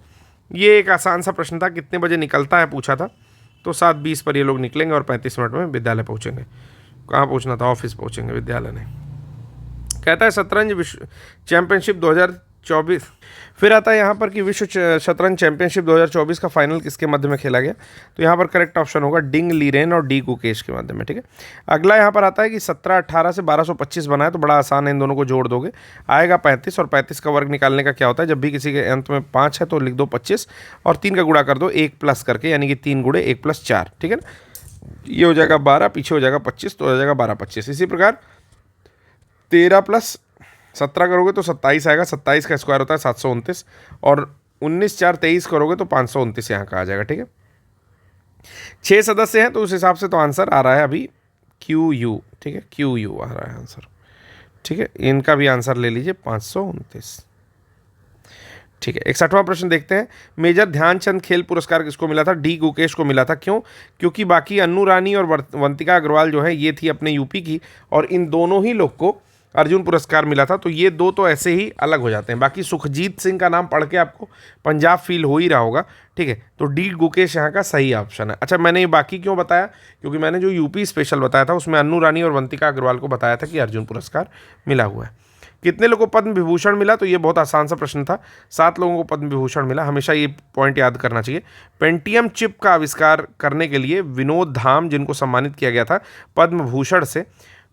ये एक आसान सा प्रश्न था, कितने बजे निकलता है पूछा था, तो 7:20 पर ये लोग निकलेंगे और 35 मिनट में विद्यालय पहुँचेंगे। कहाँ पहुँचना था, ऑफिस पहुँचेंगे, विद्यालय नहीं। कहता है शतरंज विश्व चैंपियनशिप 2024। फिर आता है यहाँ पर कि विश्व शतरंज चैंपियनशिप 2024 का फाइनल किसके मध्य में खेला गया, तो यहाँ पर करेक्ट ऑप्शन होगा डिंग लीरेन और डी गुकेश के मध्य में। ठीक है, अगला यहाँ पर आता है कि 1718 से 1225 बना है, तो बड़ा आसान है, इन दोनों को जोड़ दोगे आएगा 35, और 35 का वर्ग निकालने का क्या होता है, जब भी किसी के अंत में 5 है तो लिख दो 25 और 3 का गुणा कर दो 1 प्लस करके, यानी कि 3 गुणे 1 + 4। ठीक है ना, ये हो जाएगा 12, पीछे हो जाएगा 25, तो हो जाएगा 12, 25। इसी प्रकार 13 + 17 करोगे तो 27 आएगा, 27 का स्क्वायर होता है 729, और 19, 4, 23 करोगे तो 529 यहाँ का आ जाएगा। ठीक है, 6 सदस्य हैं, तो उस हिसाब से तो आंसर आ रहा है अभी QU। ठीक है, QU आ रहा है आंसर। ठीक है, इनका भी आंसर ले लीजिए 529। ठीक है, 61वां प्रश्न देखते हैं। मेजर ध्यानचंद खेल पुरस्कार किसको मिला था, डी गुकेश को मिला था। क्यों, क्योंकि बाकी अन्नू रानी और वंतिका अग्रवाल जो है ये थी अपने यूपी की, और इन दोनों ही लोग को अर्जुन पुरस्कार मिला था, तो ये दो तो ऐसे ही अलग हो जाते हैं। बाकी सुखजीत सिंह का नाम पढ़ के आपको पंजाब फील हो ही रहा होगा। ठीक है, तो डी गुकेश यहाँ का सही ऑप्शन है। अच्छा, मैंने ये बाकी क्यों बताया, क्योंकि मैंने जो यूपी स्पेशल बताया था उसमें अन्नू रानी और वंतिका अग्रवाल को बताया था कि अर्जुन पुरस्कार मिला हुआ है। कितने लोगों को पद्म विभूषण मिला, तो ये बहुत आसान सा प्रश्न था, 7 लोगों को पद्म विभूषण मिला। हमेशा ये पॉइंट याद करना चाहिए। पेंटियम चिप का आविष्कार करने के लिए विनोद धाम, जिनको सम्मानित किया गया था पद्म भूषण से,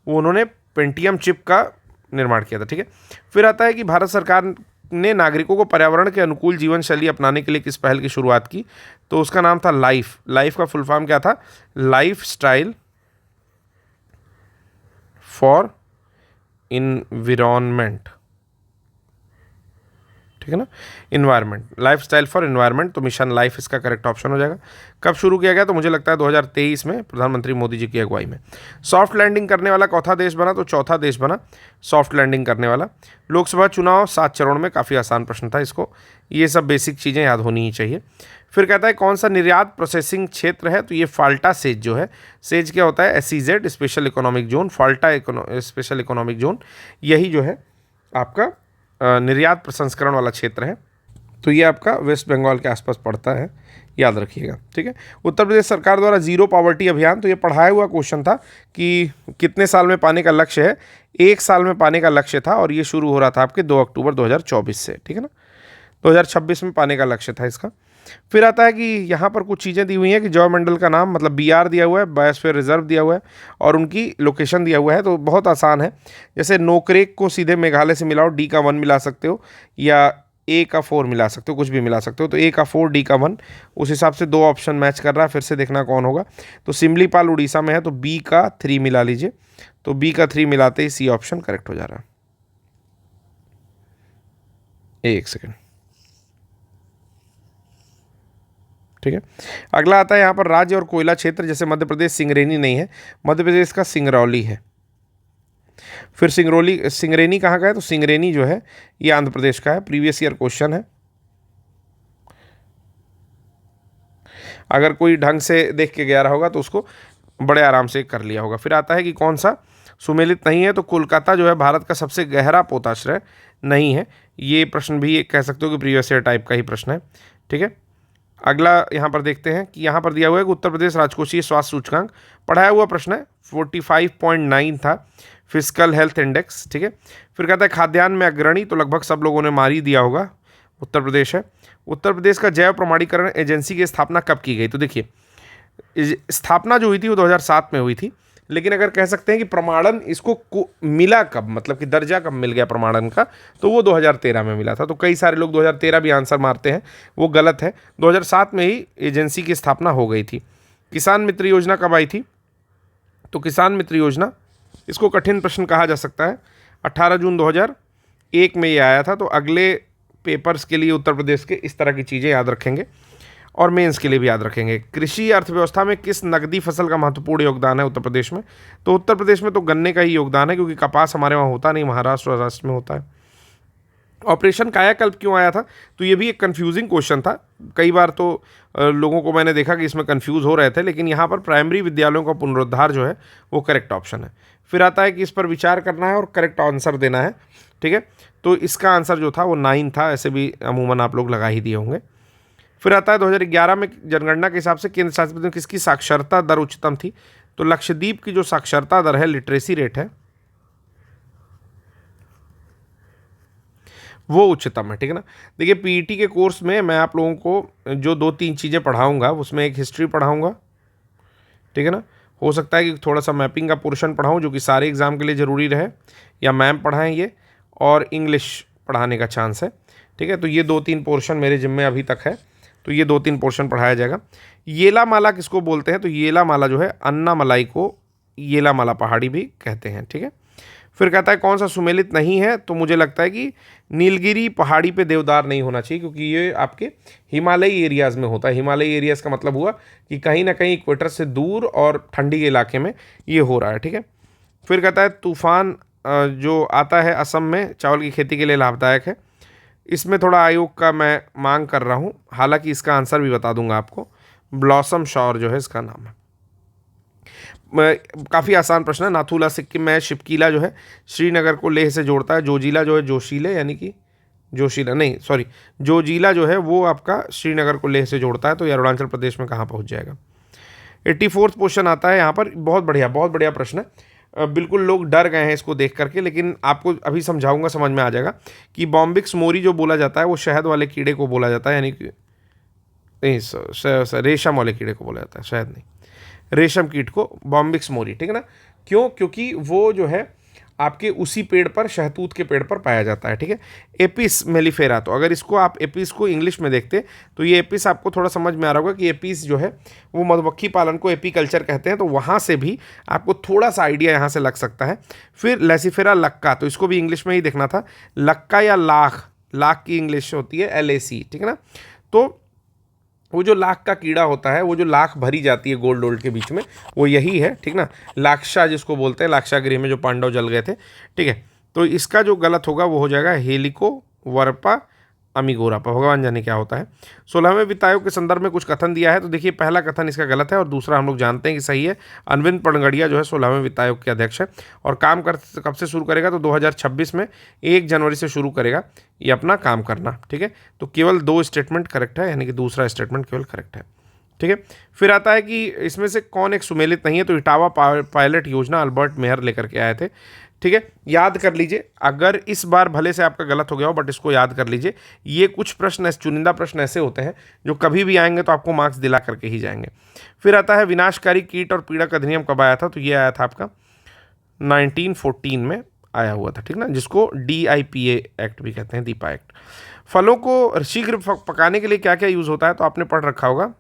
वो उन्होंने पेंटियम चिप का निर्माण किया था। ठीक है, फिर आता है कि भारत सरकार ने नागरिकों को पर्यावरण के अनुकूल जीवन शैली अपनाने के लिए किस पहल की शुरुआत की, तो उसका नाम था लाइफ। लाइफ का फुल फॉर्म क्या था, लाइफ स्टाइल फॉर इन्वायरमेंट। ठीक है ना, environment, life style for environment, तो मिशन लाइफ इसका करेक्ट ऑप्शन हो जाएगा। कब शुरू किया गया, तो मुझे लगता है 2023 में, प्रधानमंत्री मोदी जी की अगुवाई में। सॉफ्ट लैंडिंग करने वाला चौथा देश बना, तो चौथा देश बना सॉफ्ट लैंडिंग करने वाला। लोकसभा चुनाव 7 चरण में, काफ़ी आसान प्रश्न था, इसको ये सब बेसिक चीज़ें याद होनी ही चाहिए। फिर कहता है कौन सा निर्यात प्रोसेसिंग क्षेत्र है, तो ये फाल्टा सेज जो है, सेज क्या होता है, SEZ special economic zone, Falta special economic zone, यही जो है आपका निर्यात प्रसंस्करण वाला क्षेत्र है। तो ये आपका वेस्ट बंगाल के आसपास पड़ता है, याद रखिएगा, ठीक है। उत्तर प्रदेश सरकार द्वारा जीरो पॉवर्टी अभियान, तो ये पढ़ाया हुआ क्वेश्चन था कि कितने साल में पाने का लक्ष्य है। 1 साल में पाने का लक्ष्य था और ये शुरू हो रहा था आपके 2 अक्टूबर 2024 से, ठीक है ना। 2026 में पाने का लक्ष्य था इसका। फिर आता है कि यहाँ पर कुछ चीज़ें दी हुई हैं कि जौमंडल का नाम, मतलब BR दिया हुआ है, बायोस्फीयर रिजर्व दिया हुआ है और उनकी लोकेशन दिया हुआ है। तो बहुत आसान है, जैसे नोकरेक को सीधे मेघालय से मिलाओ, D का 1 मिला सकते हो या A का 4 मिला सकते हो, कुछ भी मिला सकते हो। तो A का 4 D का 1, उस हिसाब से 2 ऑप्शन मैच कर रहा है। फिर से देखना कौन होगा। तो सिमलीपाल उड़ीसा में है, तो B का 3 मिला लीजिए। तो B का 3 मिलाते ही C ऑप्शन करेक्ट हो जा रहा है। एक सेकेंड, ठीक है। अगला आता है यहाँ पर राज्य और कोयला क्षेत्र, जैसे मध्य प्रदेश सिंगरेनी नहीं है, मध्य प्रदेश का सिंगरौली है। फिर सिंगरेनी कहाँ का है, तो सिंगरेनी जो है ये आंध्र प्रदेश का है। प्रीवियस ईयर क्वेश्चन है, अगर कोई ढंग से देख के गया रहा होगा तो उसको बड़े आराम से कर लिया होगा। फिर आता है कि कौन सा सुमेलित नहीं है, तो कोलकाता जो है भारत का सबसे गहरा पोताश्रय नहीं है। ये प्रश्न भी एक कह सकते हो कि प्रीवियस ईयर टाइप का ही प्रश्न है, ठीक है। अगला यहाँ पर देखते हैं कि यहाँ पर दिया हुआ है कि उत्तर प्रदेश राजकोषीय स्वास्थ्य सूचकांक, पढ़ाया हुआ प्रश्न है, 45.9 था फिजिकल हेल्थ इंडेक्स, ठीक है। फिर कहता है खाद्यान्न में अग्रणी, तो लगभग सब लोगों ने मार ही दिया होगा, उत्तर प्रदेश है। उत्तर प्रदेश का जैव प्रमाणीकरण एजेंसी की स्थापना कब की गई, तो देखिए स्थापना जो हुई थी वो 2007 में हुई थी, लेकिन अगर कह सकते हैं कि प्रमाणन इसको मिला कब, मतलब कि दर्जा कब मिल गया प्रमाणन का, तो वो 2013 में मिला था। तो कई सारे लोग 2013 भी आंसर मारते हैं, वो गलत है। 2007 में ही एजेंसी की स्थापना हो गई थी। किसान मित्र योजना कब आई थी, तो किसान मित्र योजना, इसको कठिन प्रश्न कहा जा सकता है, 18 जून 2001 में ये आया था। तो अगले पेपर्स के लिए उत्तर प्रदेश के इस तरह की चीज़ें याद रखेंगे और मेंस के लिए भी याद रखेंगे। कृषि अर्थव्यवस्था में किस नकदी फसल का महत्वपूर्ण योगदान है उत्तर प्रदेश में, तो उत्तर प्रदेश में तो गन्ने का ही योगदान है, क्योंकि कपास हमारे वहाँ होता नहीं, महाराष्ट्र और राष्ट्र में होता है। ऑपरेशन कायाकल्प क्यों आया था, तो ये भी एक कंफ्यूजिंग क्वेश्चन था। कई बार तो लोगों को मैंने देखा कि इसमें कंफ्यूज हो रहे थे, लेकिन यहाँ पर प्राइमरी विद्यालयों का पुनरुद्धार जो है वो करेक्ट ऑप्शन है। फिर आता है कि इस पर विचार करना है और करेक्ट आंसर देना है, ठीक है। तो इसका आंसर जो था वो 9 था, ऐसे भी अमूमन आप लोग लगा ही दिए होंगे। फिर आता है 2011 में जनगणना के हिसाब से केंद्र शासित प्रदेश में किसकी साक्षरता दर उच्चतम थी, तो लक्षद्वीप की जो साक्षरता दर है, लिटरेसी रेट है, वो उच्चतम है, ठीक है ना। देखिए पीईटी के कोर्स में मैं आप लोगों को जो 2-3 चीज़ें पढ़ाऊंगा, उसमें एक हिस्ट्री पढ़ाऊंगा, ठीक है ना। हो सकता है कि थोड़ा सा मैपिंग का पोर्शन पढ़ाऊं जो कि सारे एग्जाम के लिए ज़रूरी रहे, या मैम पढ़ाएं ये, और इंग्लिश पढ़ाने का चांस है, ठीक है। तो ये 2-3 पोर्शन मेरे जिम्मे अभी तक है, तो ये 2-3 पोर्शन पढ़ाया जाएगा। येला माला किसको बोलते हैं, तो येला माला जो है अन्ना मलाई को येला माला पहाड़ी भी कहते हैं, ठीक है। फिर कहता है कौन सा सुमेलित नहीं है, तो मुझे लगता है कि नीलगिरी पहाड़ी पे देवदार नहीं होना चाहिए, क्योंकि ये आपके हिमालयी एरियाज़ में होता है। हिमालयी एरियाज़ का मतलब हुआ कि कहीं ना कहीं इक्वेटर से दूर और ठंडी इलाके में ये हो रहा है, ठीक है। फिर कहता है तूफान जो आता है असम में चावल की खेती के लिए लाभदायक है। इसमें थोड़ा आयोग का मैं मांग कर रहा हूँ, हालांकि इसका आंसर भी बता दूंगा आपको, ब्लॉसम शॉर जो है इसका नाम है। काफ़ी आसान प्रश्न है। नाथूला सिक्किम में, शिपकीला जो है श्रीनगर को लेह से जोड़ता है, जोजिला जो है जोशीले यानी कि जोशीला नहीं सॉरी जोजिला जो है वो आपका श्रीनगर को लेह से जोड़ता है, तो ये अरुणाचल प्रदेश में कहाँ पहुँच जाएगा। 84वां क्वेश्चन आता है यहाँ पर, बहुत बढ़िया प्रश्न है। बिल्कुल लोग डर गए हैं इसको देख करके, लेकिन आपको अभी समझाऊंगा, समझ में आ जाएगा कि बॉम्बिक्स मोरी जो बोला जाता है वो शहद वाले कीड़े को बोला जाता है, यानी कि नहीं रेशम वाले कीड़े को बोला जाता है, शहद नहीं, रेशम कीट को बॉम्बिक्स मोरी, ठीक है ना। क्यों, क्योंकि वो जो है आपके उसी पेड़ पर, शहतूत के पेड़ पर पाया जाता है, ठीक है। एपिस मेलिफेरा, तो अगर इसको आप एपिस को इंग्लिश में देखते तो ये एपिस आपको थोड़ा समझ में आ रहा होगा कि एपिस जो है वो मधुमक्खी पालन को एपीकल्चर कहते हैं, तो वहाँ से भी आपको थोड़ा सा आइडिया यहाँ से लग सकता है। फिर लेसिफेरा लक्का, तो इसको भी इंग्लिश में ही देखना था, लक्का या लाख, लाख की इंग्लिश होती है LAC, ठीक है ना। तो वो जो लाख का कीड़ा होता है, वो जो लाख भरी जाती है गोल्ड वोल्ड के बीच में, वो यही है, ठीक ना। लाक्षा जिसको बोलते हैं, लाक्षा गृह में जो पांडव जल गए थे, ठीक है। तो इसका जो गलत होगा वो हो जाएगा हेलिको वर्पा अमीगोरापा, भगवान जाने क्या होता है। 16वें वित्त आयोग के संदर्भ में कुछ कथन दिया है, तो देखिए पहला कथन इसका गलत है और दूसरा हम लोग जानते हैं कि सही है। अरविंद पनगड़िया जो है 16वें वित्त आयोग के अध्यक्ष है और काम कर कब से शुरू करेगा, तो 2026 में 1 जनवरी से शुरू करेगा ये अपना काम करना। ठीक है, तो केवल 2 स्टेटमेंट करेक्ट है, यानी कि दूसरा स्टेटमेंट केवल करेक्ट है। ठीक है, फिर आता है कि इसमें से कौन एक सुमेलित नहीं है, तो इटावा पायलट योजना अल्बर्ट मेहर लेकर के आए थे। ठीक है, याद कर लीजिए, अगर इस बार भले से आपका गलत हो गया हो बट इसको याद कर लीजिए। ये कुछ प्रश्न, चुनिंदा प्रश्न ऐसे होते हैं जो कभी भी आएंगे तो आपको मार्क्स दिला करके ही जाएंगे। फिर आता है विनाशकारी कीट और पीड़क अधिनियम कब आया था, तो ये आया था आपका 1914 में आया हुआ था। ठीक ना, जिसको DIPA एक्ट भी कहते हैं, दीपा एक्ट। फलों को शीघ्र पकाने के लिए क्या क्या यूज़ होता है, तो आपने पढ़ रखा होगा।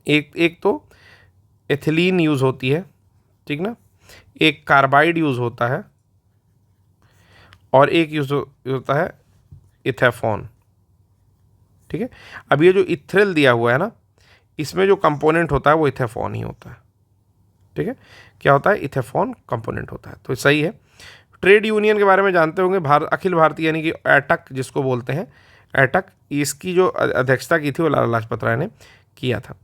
एक तो एथिलीन यूज़ होती है, ठीक ना, एक कार्बाइड यूज़ होता है और एक यूज़ होता है इथेफॉन। ठीक है, अब ये जो इथ्रिल दिया हुआ है ना, इसमें जो कंपोनेंट होता है वो इथेफॉन ही होता है। ठीक है, क्या होता है, इथेफॉन कंपोनेंट होता है, तो सही है। ट्रेड यूनियन के बारे में जानते होंगे, अखिल भारतीय यानी कि एटक जिसको बोलते हैं, एटक, इसकी जो अध्यक्षता की थी वो लाला लाजपत राय ने किया था।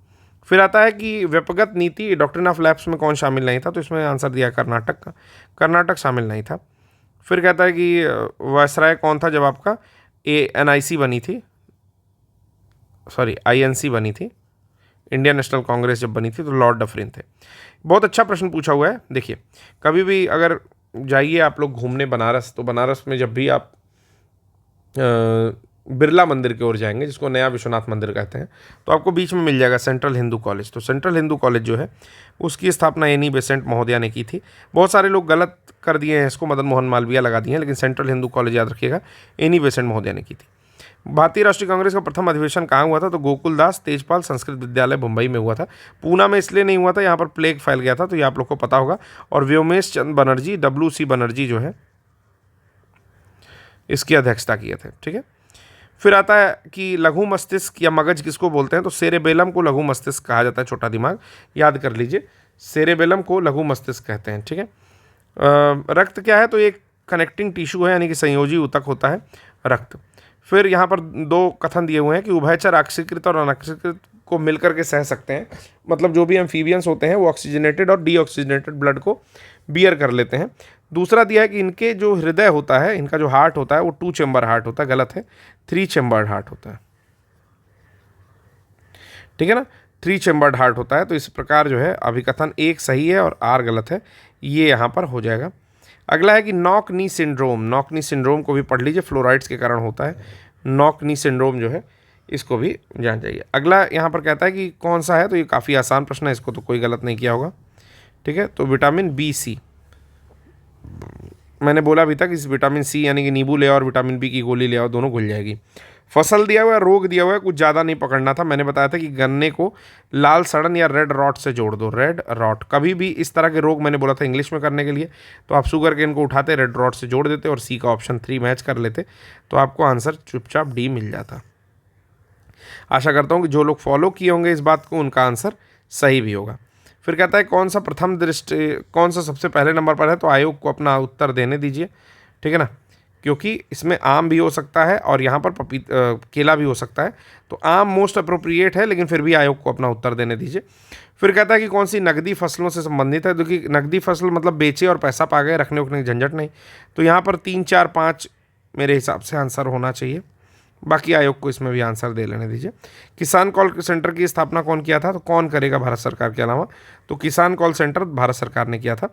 फिर आता है कि व्यक्तिगत नीति डॉक्ट्रिन ऑफ लैप्स में कौन शामिल नहीं था, तो इसमें आंसर दिया कर्नाटक का, कर्नाटक शामिल नहीं था। फिर कहता है कि वायसराय कौन था जब आपका NIC बनी थी, सॉरी INC बनी थी, इंडियन नेशनल कांग्रेस जब बनी थी तो लॉर्ड डफरिन थे। बहुत अच्छा प्रश्न पूछा हुआ है। देखिए, कभी भी अगर जाइए आप लोग घूमने बनारस, तो बनारस में जब भी आप बिरला मंदिर की ओर जाएंगे, जिसको नया विश्वनाथ मंदिर कहते हैं, तो आपको बीच में मिल जाएगा सेंट्रल हिंदू कॉलेज। तो सेंट्रल हिंदू कॉलेज जो है उसकी स्थापना एनी बेसेंट महोदया ने की थी। बहुत सारे लोग गलत कर दिए हैं इसको, मदन मोहन मालवीय लगा दिए हैं, लेकिन सेंट्रल हिंदू कॉलेज याद रखिएगा, एनी बेसेंट महोदया ने की थी। भारतीय राष्ट्रीय कांग्रेस का प्रथम अधिवेशन कहाँ हुआ था, तो गोकुलदास तेजपाल संस्कृत विद्यालय मुंबई में हुआ था। पूना में इसलिए नहीं हुआ था, यहाँ पर प्लेग फैल गया था, तो ये आप लोग को पता होगा। और व्योमेश चंद बनर्जी, WC बनर्जी जो है इसकी अध्यक्षता किए थे। ठीक है, फिर आता है कि लघु मस्तिष्क या मगज किसको बोलते हैं, तो सेरेबेलम को लघु मस्तिष्क कहा जाता है, छोटा दिमाग, याद कर लीजिए, सेरेबेलम को लघु मस्तिष्क कहते हैं। ठीक है, रक्त क्या है, तो एक कनेक्टिंग टिश्यू है, यानी कि संयोजी ऊतक होता है रक्त। फिर यहाँ पर 2 कथन दिए हुए हैं कि उभयचर ऑक्सीकृत और अनऑक्सीकृत को मिलकर के सह सकते हैं, मतलब जो भी एम्फीबियंस होते हैं वो ऑक्सीजनेटेड और डीऑक्सीजनेटेड ब्लड को बियर कर लेते हैं। दूसरा दिया है कि इनके जो हृदय होता है, इनका जो हार्ट होता है वो 2 चेम्बर हार्ट होता है, गलत है, 3 चेम्बर्ड हार्ट होता है। ठीक है ना, 3 चेम्बर्ड हार्ट होता है। तो इस प्रकार जो है अभिकथन 1 सही है और R गलत है, ये यहाँ पर हो जाएगा। अगला है कि knock knee syndrome, knock knee syndrome को भी पढ़ लीजिए, फ्लोराइड्स के कारण होता है नॉक नी सिंड्रोम जो है, इसको भी जान जाइए। अगला यहाँ पर कहता है कि कौन सा है, तो ये काफ़ी आसान प्रश्न है, इसको तो कोई गलत नहीं किया होगा। ठीक है, तो विटामिन BC, मैंने बोला अभी तक, इस विटामिन C यानी कि नींबू ले आओ और विटामिन B की गोली ले आओ, दोनों घुल जाएगी। फसल दिया हुआ है, रोग दिया हुआ है, कुछ ज़्यादा नहीं पकड़ना था। मैंने बताया था कि गन्ने को लाल सड़न या रेड रॉट से जोड़ दो, रेड रॉट। कभी भी इस तरह के रोग मैंने बोला था इंग्लिश में करने के लिए, तो आप शुगर केन को उठाते, रेड रॉट से जोड़ देते और C का ऑप्शन 3 मैच कर लेते, तो आपको आंसर चुपचाप D मिल जाता। आशा करता हूँ कि जो लोग फॉलो किए होंगे इस बात को, उनका आंसर सही भी होगा। फिर कहता है कौन सा सबसे पहले नंबर पर है, तो आयोग को अपना उत्तर देने दीजिए। ठीक है ना, क्योंकि इसमें आम भी हो सकता है और यहाँ पर केला भी हो सकता है, तो आम मोस्ट अप्रोप्रिएट है, लेकिन फिर भी आयोग को अपना उत्तर देने दीजिए। फिर कहता है कि कौन सी नकदी फसलों से संबंधित है, क्योंकि नकदी फसल मतलब बेचे और पैसा पा गए, रखने उखने की झंझट नहीं। तो यहाँ पर 3, 4, 5 मेरे हिसाब से आंसर होना चाहिए, बाकी आयोग को इसमें भी आंसर दे लेने दीजिए। किसान कॉल सेंटर की स्थापना कौन किया था, तो कौन करेगा भारत सरकार के अलावा, तो किसान कॉल सेंटर भारत सरकार ने किया था।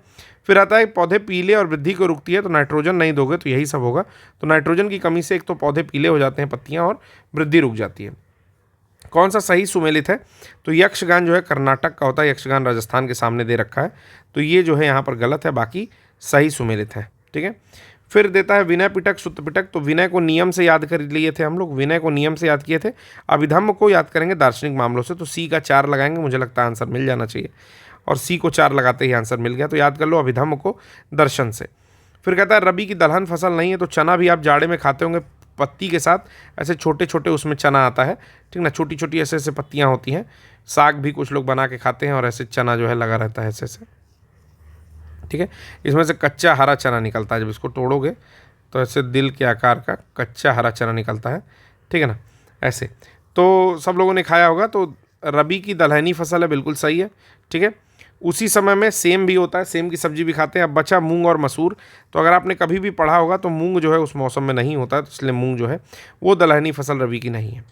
फिर आता है पौधे पीले और वृद्धि को रुकती है, तो नाइट्रोजन नहीं दोगे तो यही सब होगा। तो नाइट्रोजन की कमी से एक तो पौधे पीले हो जाते हैं पत्तियाँ और वृद्धि रुक जाती है। कौन सा सही सुमेलित है, तो यक्षगान जो है कर्नाटक का होता है, यक्षगान राजस्थान के सामने दे रखा है, तो ये जो है यहाँ पर गलत है, बाकी सही सुमेलित है। ठीक है, फिर देता है विनय पिटक सुत्त पिटक, तो विनय को नियम से याद कर लिए थे हम लोग, विनय को नियम से याद किए थे। अभिधम्म को याद करेंगे दार्शनिक मामलों से, तो C का 4 लगाएंगे, मुझे लगता है आंसर मिल जाना चाहिए, और C को 4 लगाते ही आंसर मिल गया। तो याद कर लो अभिधम्म को दर्शन से। फिर कहता है रबी की दलहन फसल नहीं है, तो चना भी आप जाड़े में खाते होंगे, पत्ती के साथ ऐसे छोटे छोटे उसमें चना आता है, ठीक ना, छोटी छोटी ऐसे ऐसे पत्तियाँ होती हैं। साग भी कुछ लोग बना के खाते हैं और ऐसे चना जो है लगा रहता है ऐसे ऐसे। ठीक है, इसमें से कच्चा हरा चना निकलता है, जब इसको तोड़ोगे तो ऐसे दिल के आकार का कच्चा हरा चना निकलता है, ठीक है ना, ऐसे। तो सब लोगों ने खाया होगा। तो रबी की दलहनी फसल है, बिल्कुल सही है, ठीक है। उसी समय में सेम भी होता है, सेम की सब्जी भी खाते हैं। अब बचा मूंग और मसूर। तो अगर आपने कभी भी पढ़ा होगा तो मूंग जो है उस मौसम में नहीं होता है, तो इसलिए मूंग जो है वो दलहनी फसल रबी की नहीं है।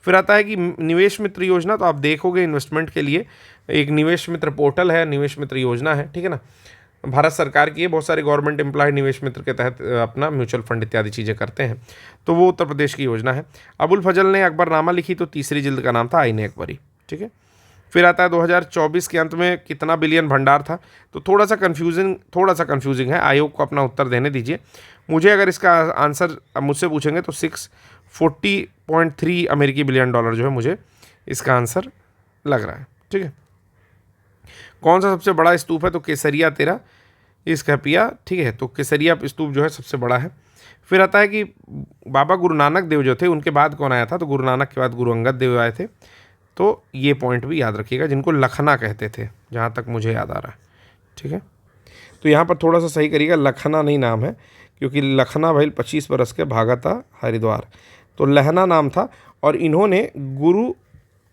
फिर आता है कि निवेश मित्र योजना। तो आप देखोगे इन्वेस्टमेंट के लिए एक निवेश मित्र पोर्टल है, निवेश मित्र योजना है, ठीक है ना, भारत सरकार की है। बहुत सारे गवर्नमेंट एम्प्लॉय निवेश मित्र के तहत अपना म्यूचुअल फंड इत्यादि चीज़ें करते हैं। तो वो उत्तर प्रदेश की योजना है। अबुल फजल ने अकबरनामा लिखी, तो तीसरी जिल्द का नाम था आईने अकबरी, ठीक है। फिर आता है 2024 के अंत में कितना बिलियन भंडार था। तो थोड़ा सा कंफ्यूजिंग है, आयोग को अपना उत्तर देने दीजिए। मुझे अगर इसका आंसर मुझसे पूछेंगे तो 640.3 अमेरिकी बिलियन डॉलर जो है मुझे इसका आंसर लग रहा है, ठीक है। कौन सा सबसे बड़ा स्तूप है, तो केसरिया तेरा स्कैपिया, ठीक है। तो केसरिया स्तूप जो है सबसे बड़ा है। फिर आता है कि बाबा गुरु नानक देव जो थे उनके बाद कौन आया था। तो गुरु नानक के बाद गुरु अंगद देव आए थे। तो ये पॉइंट भी याद रखिएगा, जिनको लखना कहते थे, जहाँ तक मुझे याद आ रहा है, ठीक है। तो यहाँ पर थोड़ा सा सही करिएगा, लखना नहीं नाम है, क्योंकि लखना भाई 25 बरस के भागा था हरिद्वार, तो लहना नाम था। और इन्होंने गुरु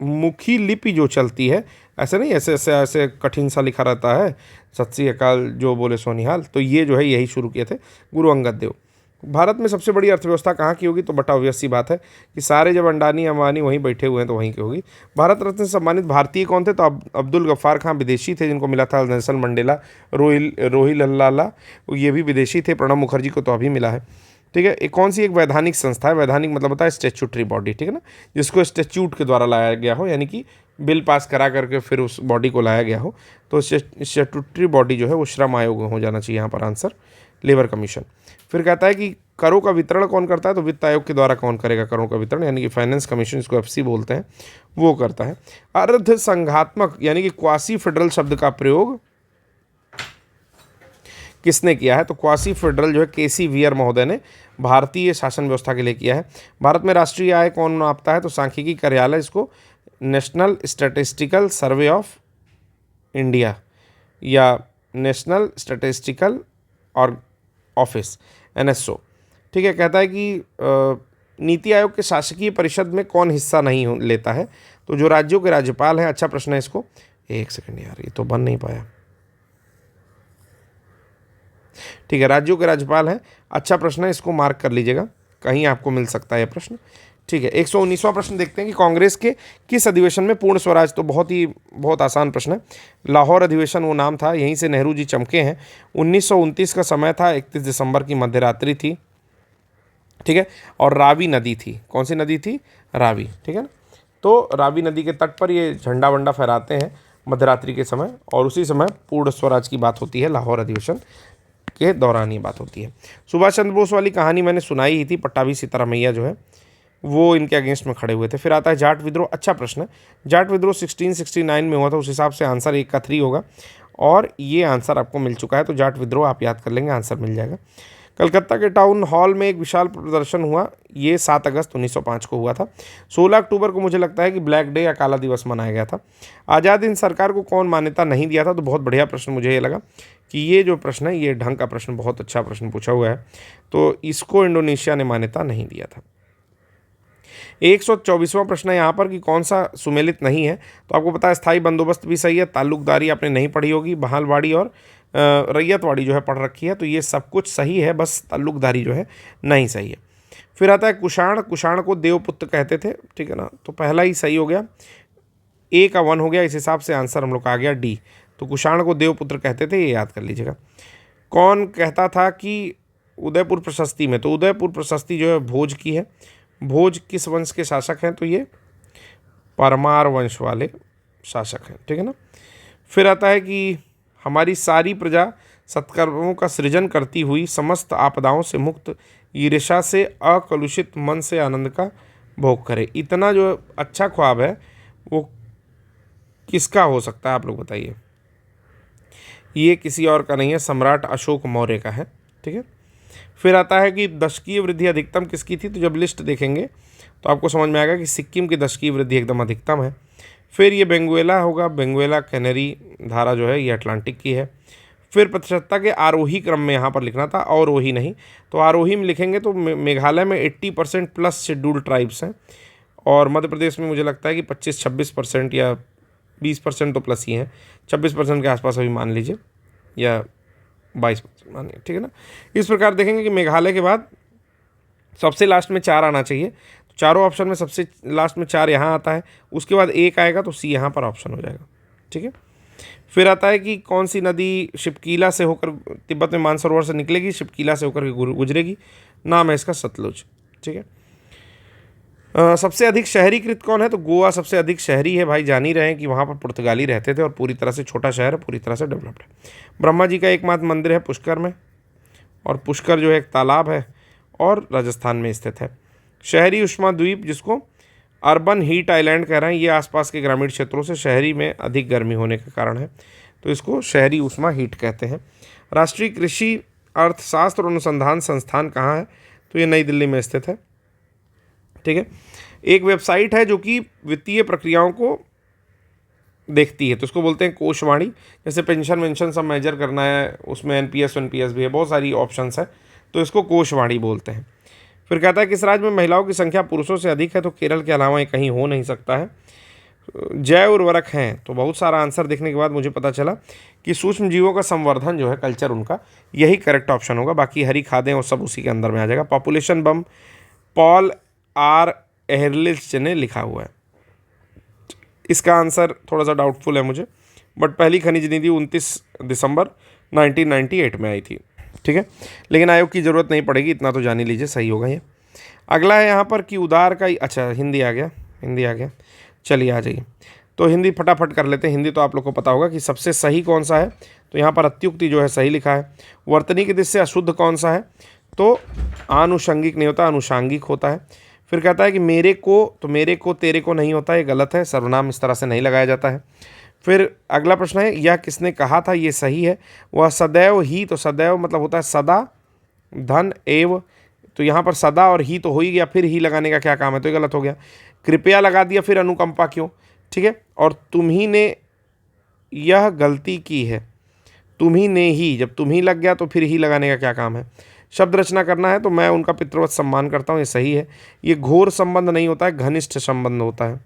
मुखी लिपि जो चलती है, ऐसे नहीं, ऐसे ऐसे ऐसे कठिन सा लिखा रहता है, सत श्री अकाल जो बोले सोनिहाल, तो ये जो है यही शुरू किए थे गुरु अंगद देव। भारत में सबसे बड़ी अर्थव्यवस्था कहाँ की होगी, तो बटा ऑब्वियस सी बात है कि सारे जब अंडानी अंबानी वहीं बैठे हुए हैं तो वहीं की होगी। भारत रत्न से सम्मानित भारतीय कौन थे, तो अब्दुल गफ्फार खां विदेशी थे, जिनको मिला था नेल्सन मंडेला। रोहिलला ये भी विदेशी थे। प्रणब मुखर्जी को तो अभी मिला है, ठीक है। एक कौन सी एक वैधानिक संस्था है, वैधानिक मतलब होता है स्टैट्यूटरी बॉडी, ठीक है ना, जिसको स्टैट्यूट के द्वारा लाया गया हो, यानी कि बिल पास करा करके फिर उस बॉडी को लाया गया हो। तो स्टैट्यूटरी बॉडी जो है वो श्रम आयोग हो जाना चाहिए यहाँ पर आंसर, लेबर कमीशन। फिर कहता है कि करों का वितरण कौन करता है, तो वित्त आयोग के द्वारा कौन करेगा करों का वितरण, यानी कि फाइनेंस कमीशन, इसको एफसी बोलते हैं, वो करता है। अर्ध संघात्मक यानी कि क्वासी फेडरल शब्द का प्रयोग किसने किया है, तो क्वासी फेडरल जो है केसी वियर महोदय ने भारतीय शासन व्यवस्था के लिए किया है। भारत में राष्ट्रीय आय कौन नापता है, तो सांख्यिकी कार्यालय इसको national statistical survey of India या नेशनल स्टैटिस्टिकल और ऑफिस NSO, ठीक है। कहता है कि नीति आयोग के शासकीय परिषद में कौन हिस्सा नहीं लेता है, तो जो राज्यों के राज्यपाल हैं। अच्छा प्रश्न है इसको, एक सेकंड यार, ये तो बन नहीं पाया, ठीक है, राज्यों के राज्यपाल हैं। अच्छा प्रश्न है, इसको मार्क कर लीजिएगा, कहीं आपको मिल सकता है यह प्रश्न, ठीक है। 119वां प्रश्न देखते हैं कि कांग्रेस के किस अधिवेशन में पूर्ण स्वराज, तो बहुत आसान प्रश्न है, लाहौर अधिवेशन वो नाम था, यहीं से नेहरू जी चमके हैं। 1929 का समय था, 31 दिसंबर की मध्यरात्रि थी, ठीक है। और रावी नदी थी, कौन सी नदी थी, रावी, ठीक है ना। तो रावी नदी के तट पर ये झंडा वंडा फहराते हैं मध्यरात्रि के समय, और उसी समय पूर्ण स्वराज की बात होती है, लाहौर अधिवेशन के दौरान ये बात होती है। सुभाष चंद्र बोस वाली कहानी मैंने सुनाई ही थी, पट्टाभी सीतारामैया जो है वो इनके अगेंस्ट में खड़े हुए थे। फिर आता है जाट विद्रोह। अच्छा प्रश्न है, जाट विद्रोह 1669 में हुआ था, उस हिसाब से आंसर 1 का 3 होगा, और ये आंसर आपको मिल चुका है। तो जाट विद्रोह आप याद कर लेंगे, आंसर मिल जाएगा। कलकत्ता के टाउन हॉल में एक विशाल प्रदर्शन हुआ, ये 7 अगस्त 1905 को हुआ था। 16 अक्टूबर को मुझे लगता है कि ब्लैक डे या काला दिवस मनाया गया था। आज़ाद हिंद सरकार को कौन मान्यता नहीं दिया था, तो बहुत बढ़िया प्रश्न मुझे ये लगा कि ये जो प्रश्न है ये ढंग का प्रश्न, बहुत अच्छा प्रश्न पूछा हुआ है। तो इसको इंडोनेशिया ने मान्यता नहीं दिया था। 124वां प्रश्न है यहाँ पर कि कौन सा सुमेलित नहीं है, तो आपको पता है स्थायी बंदोबस्त भी सही है, ताल्लुकदारी आपने नहीं पढ़ी होगी, बहालवाड़ी और रैयतवाड़ी जो है पढ़ रखी है, तो ये सब कुछ सही है, बस ताल्लुकदारी जो है नहीं सही है। फिर आता है कुषाण। कुषाण को देवपुत्र कहते थे, ठीक है ना, तो पहला ही सही हो गया, A का 1 हो गया, इस हिसाब से आंसर हम लोग का आ गया D। तो कुषाण को देवपुत्र कहते थे, ये याद कर लीजिएगा। कौन कहता था कि उदयपुर प्रशस्ति में, तो उदयपुर प्रशस्ति जो है भोज की है। भोज किस वंश के शासक हैं, तो ये परमार वंश वाले शासक हैं, ठीक है ना। फिर आता है कि हमारी सारी प्रजा सत्कर्मों का सृजन करती हुई समस्त आपदाओं से मुक्त ईर्ष्या से अकलुषित मन से आनंद का भोग करे। इतना जो अच्छा ख्वाब है वो किसका हो सकता है, आप लोग बताइए। ये किसी और का नहीं है, सम्राट अशोक मौर्य का है, ठीक है। फिर आता है कि दशकीय वृद्धि अधिकतम किसकी थी, तो जब लिस्ट देखेंगे तो आपको समझ में आएगा कि सिक्किम की दशकीय वृद्धि एकदम अधिकतम है। फिर ये बेंगुएला होगा, बेंगुएला कैनरी धारा जो है ये अटलांटिक की है। फिर प्रतिशतता के आरोही क्रम में यहाँ पर लिखना था, अवरोही नहीं। तो आरोही में लिखेंगे तो मेघालय में 80% प्लस शेड्यूल्ड ट्राइब्स हैं, और मध्य प्रदेश में मुझे लगता है कि 25-26% या 20% तो प्लस ही हैं, 26% के आसपास अभी मान लीजिए, या 22% मानिए, ठीक है ना। इस प्रकार देखेंगे कि मेघालय के बाद सबसे लास्ट में 4 आना चाहिए, तो चारों ऑप्शन में सबसे लास्ट में 4 यहाँ आता है, उसके बाद 1 आएगा तो सी यहाँ पर ऑप्शन हो जाएगा, ठीक है। फिर आता है कि कौन सी नदी शिपकीला से होकर तिब्बत में मानसरोवर से निकलेगी, शिपकीला से होकर गुजरेगी, नाम है इसका सतलुज, ठीक है। सबसे अधिक शहरीकृत कौन है, तो गोवा सबसे अधिक शहरी है भाई, जान ही रहे हैं कि वहाँ पर पुर्तगाली रहते थे और पूरी तरह से छोटा शहर है, पूरी तरह से डेवलप्ड है। ब्रह्मा जी का एकमात्र मंदिर है पुष्कर में, और पुष्कर जो है एक तालाब है और राजस्थान में स्थित है। शहरी उष्मा द्वीप, जिसको अर्बन हीट आइलैंड कह रहे हैं, ये आसपास के ग्रामीण क्षेत्रों से शहरी में अधिक गर्मी होने के कारण है, तो इसको शहरी उष्मा हीट कहते हैं। राष्ट्रीय कृषि अर्थशास्त्र और अनुसंधान संस्थान कहाँ है, तो ये नई दिल्ली में स्थित है, ठीक है। एक वेबसाइट है जो कि वित्तीय प्रक्रियाओं को देखती है, तो इसको बोलते हैं कोषवाणी। जैसे पेंशन वेंशन सब मेजर करना है, उसमें एनपीएस एनपीएस भी है, बहुत सारी ऑप्शंस है, तो इसको कोषवाणी बोलते हैं। फिर कहता है किस राज्य में महिलाओं की संख्या पुरुषों से अधिक है, तो केरल के अलावा ये कहीं हो नहीं सकता है। जैव उर्वरक हैं, तो बहुत सारा आंसर देखने के बाद मुझे पता चला कि सूक्ष्म जीवों का संवर्धन जो है, कल्चर उनका, यही करेक्ट ऑप्शन होगा। बाकी हरी खादें और सब उसी के अंदर में आ जाएगा। पॉपुलेशन बम पॉल आर एहरलिच ने लिखा हुआ है, इसका आंसर थोड़ा सा डाउटफुल है मुझे, बट पहली खनिज निधि 29 दिसंबर 1998 में आई थी, ठीक है। लेकिन आयोग की ज़रूरत नहीं पड़ेगी, इतना तो जान ही लीजिए, सही होगा ये। अगला है यहाँ पर कि उदार का, अच्छा हिंदी आ गया, चलिए आ जाइए। तो हिंदी फटाफट कर लेते हैं। हिंदी तो आप लोग को पता होगा कि सबसे सही कौन सा है, तो यहाँ पर अत्युक्ति जो है सही लिखा है। वर्तनी की दृष्टि से अशुद्ध कौन सा है, तो आनुषंगिक नहीं होता, अनुषांगिक होता है। फिर कहता है कि मेरे को, तो मेरे को तेरे को नहीं होता, ये गलत है, सर्वनाम इस तरह से नहीं लगाया जाता है। फिर अगला प्रश्न है, यह किसने कहा था, ये सही है। वह सदैव ही, तो सदैव मतलब होता है सदा, धन एव, तो यहाँ पर सदा और ही तो हो ही गया, फिर ही लगाने का क्या काम है, तो ये गलत हो गया। कृपया लगा दिया, फिर अनुकंपा क्यों, ठीक है। और तुम्ही ने यह गलती की है, तुम्ही ने ही, जब तुम्ही लग गया तो फिर ही लगाने का क्या काम है। शब्द रचना करना है, तो मैं उनका पितृवत सम्मान करता हूँ, ये सही है। ये घोर संबंध नहीं होता है, घनिष्ठ संबंध होता है,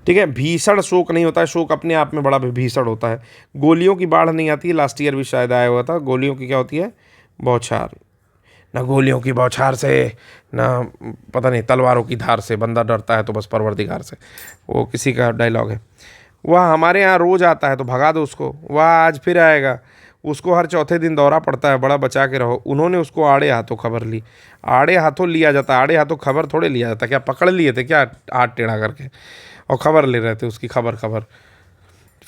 ठीक है। भीषण शोक नहीं होता है, शोक अपने आप में बड़ा भीषण होता है। गोलियों की बाढ़ नहीं आती है, लास्ट ईयर भी शायद आया हुआ था। गोलियों की क्या होती है, बौछार। ना गोलियों की बौछार से, ना पता नहीं तलवारों की धार से, बंदा डरता है तो बस परवरदिगार से, वो किसी का डायलॉग है। वह हमारे यहाँ रोज़ आता है तो भगा दो उसको, वह आज फिर आएगा, उसको हर चौथे दिन दौरा पड़ता है, बड़ा बचा के रहो। उन्होंने उसको आड़े हाथों खबर ली, आड़े हाथों लिया जाता, आड़े हाथों खबर थोड़े लिया जाता, क्या पकड़ लिए थे क्या हाथ टेढ़ा करके, और खबर ले रहे थे उसकी, खबर।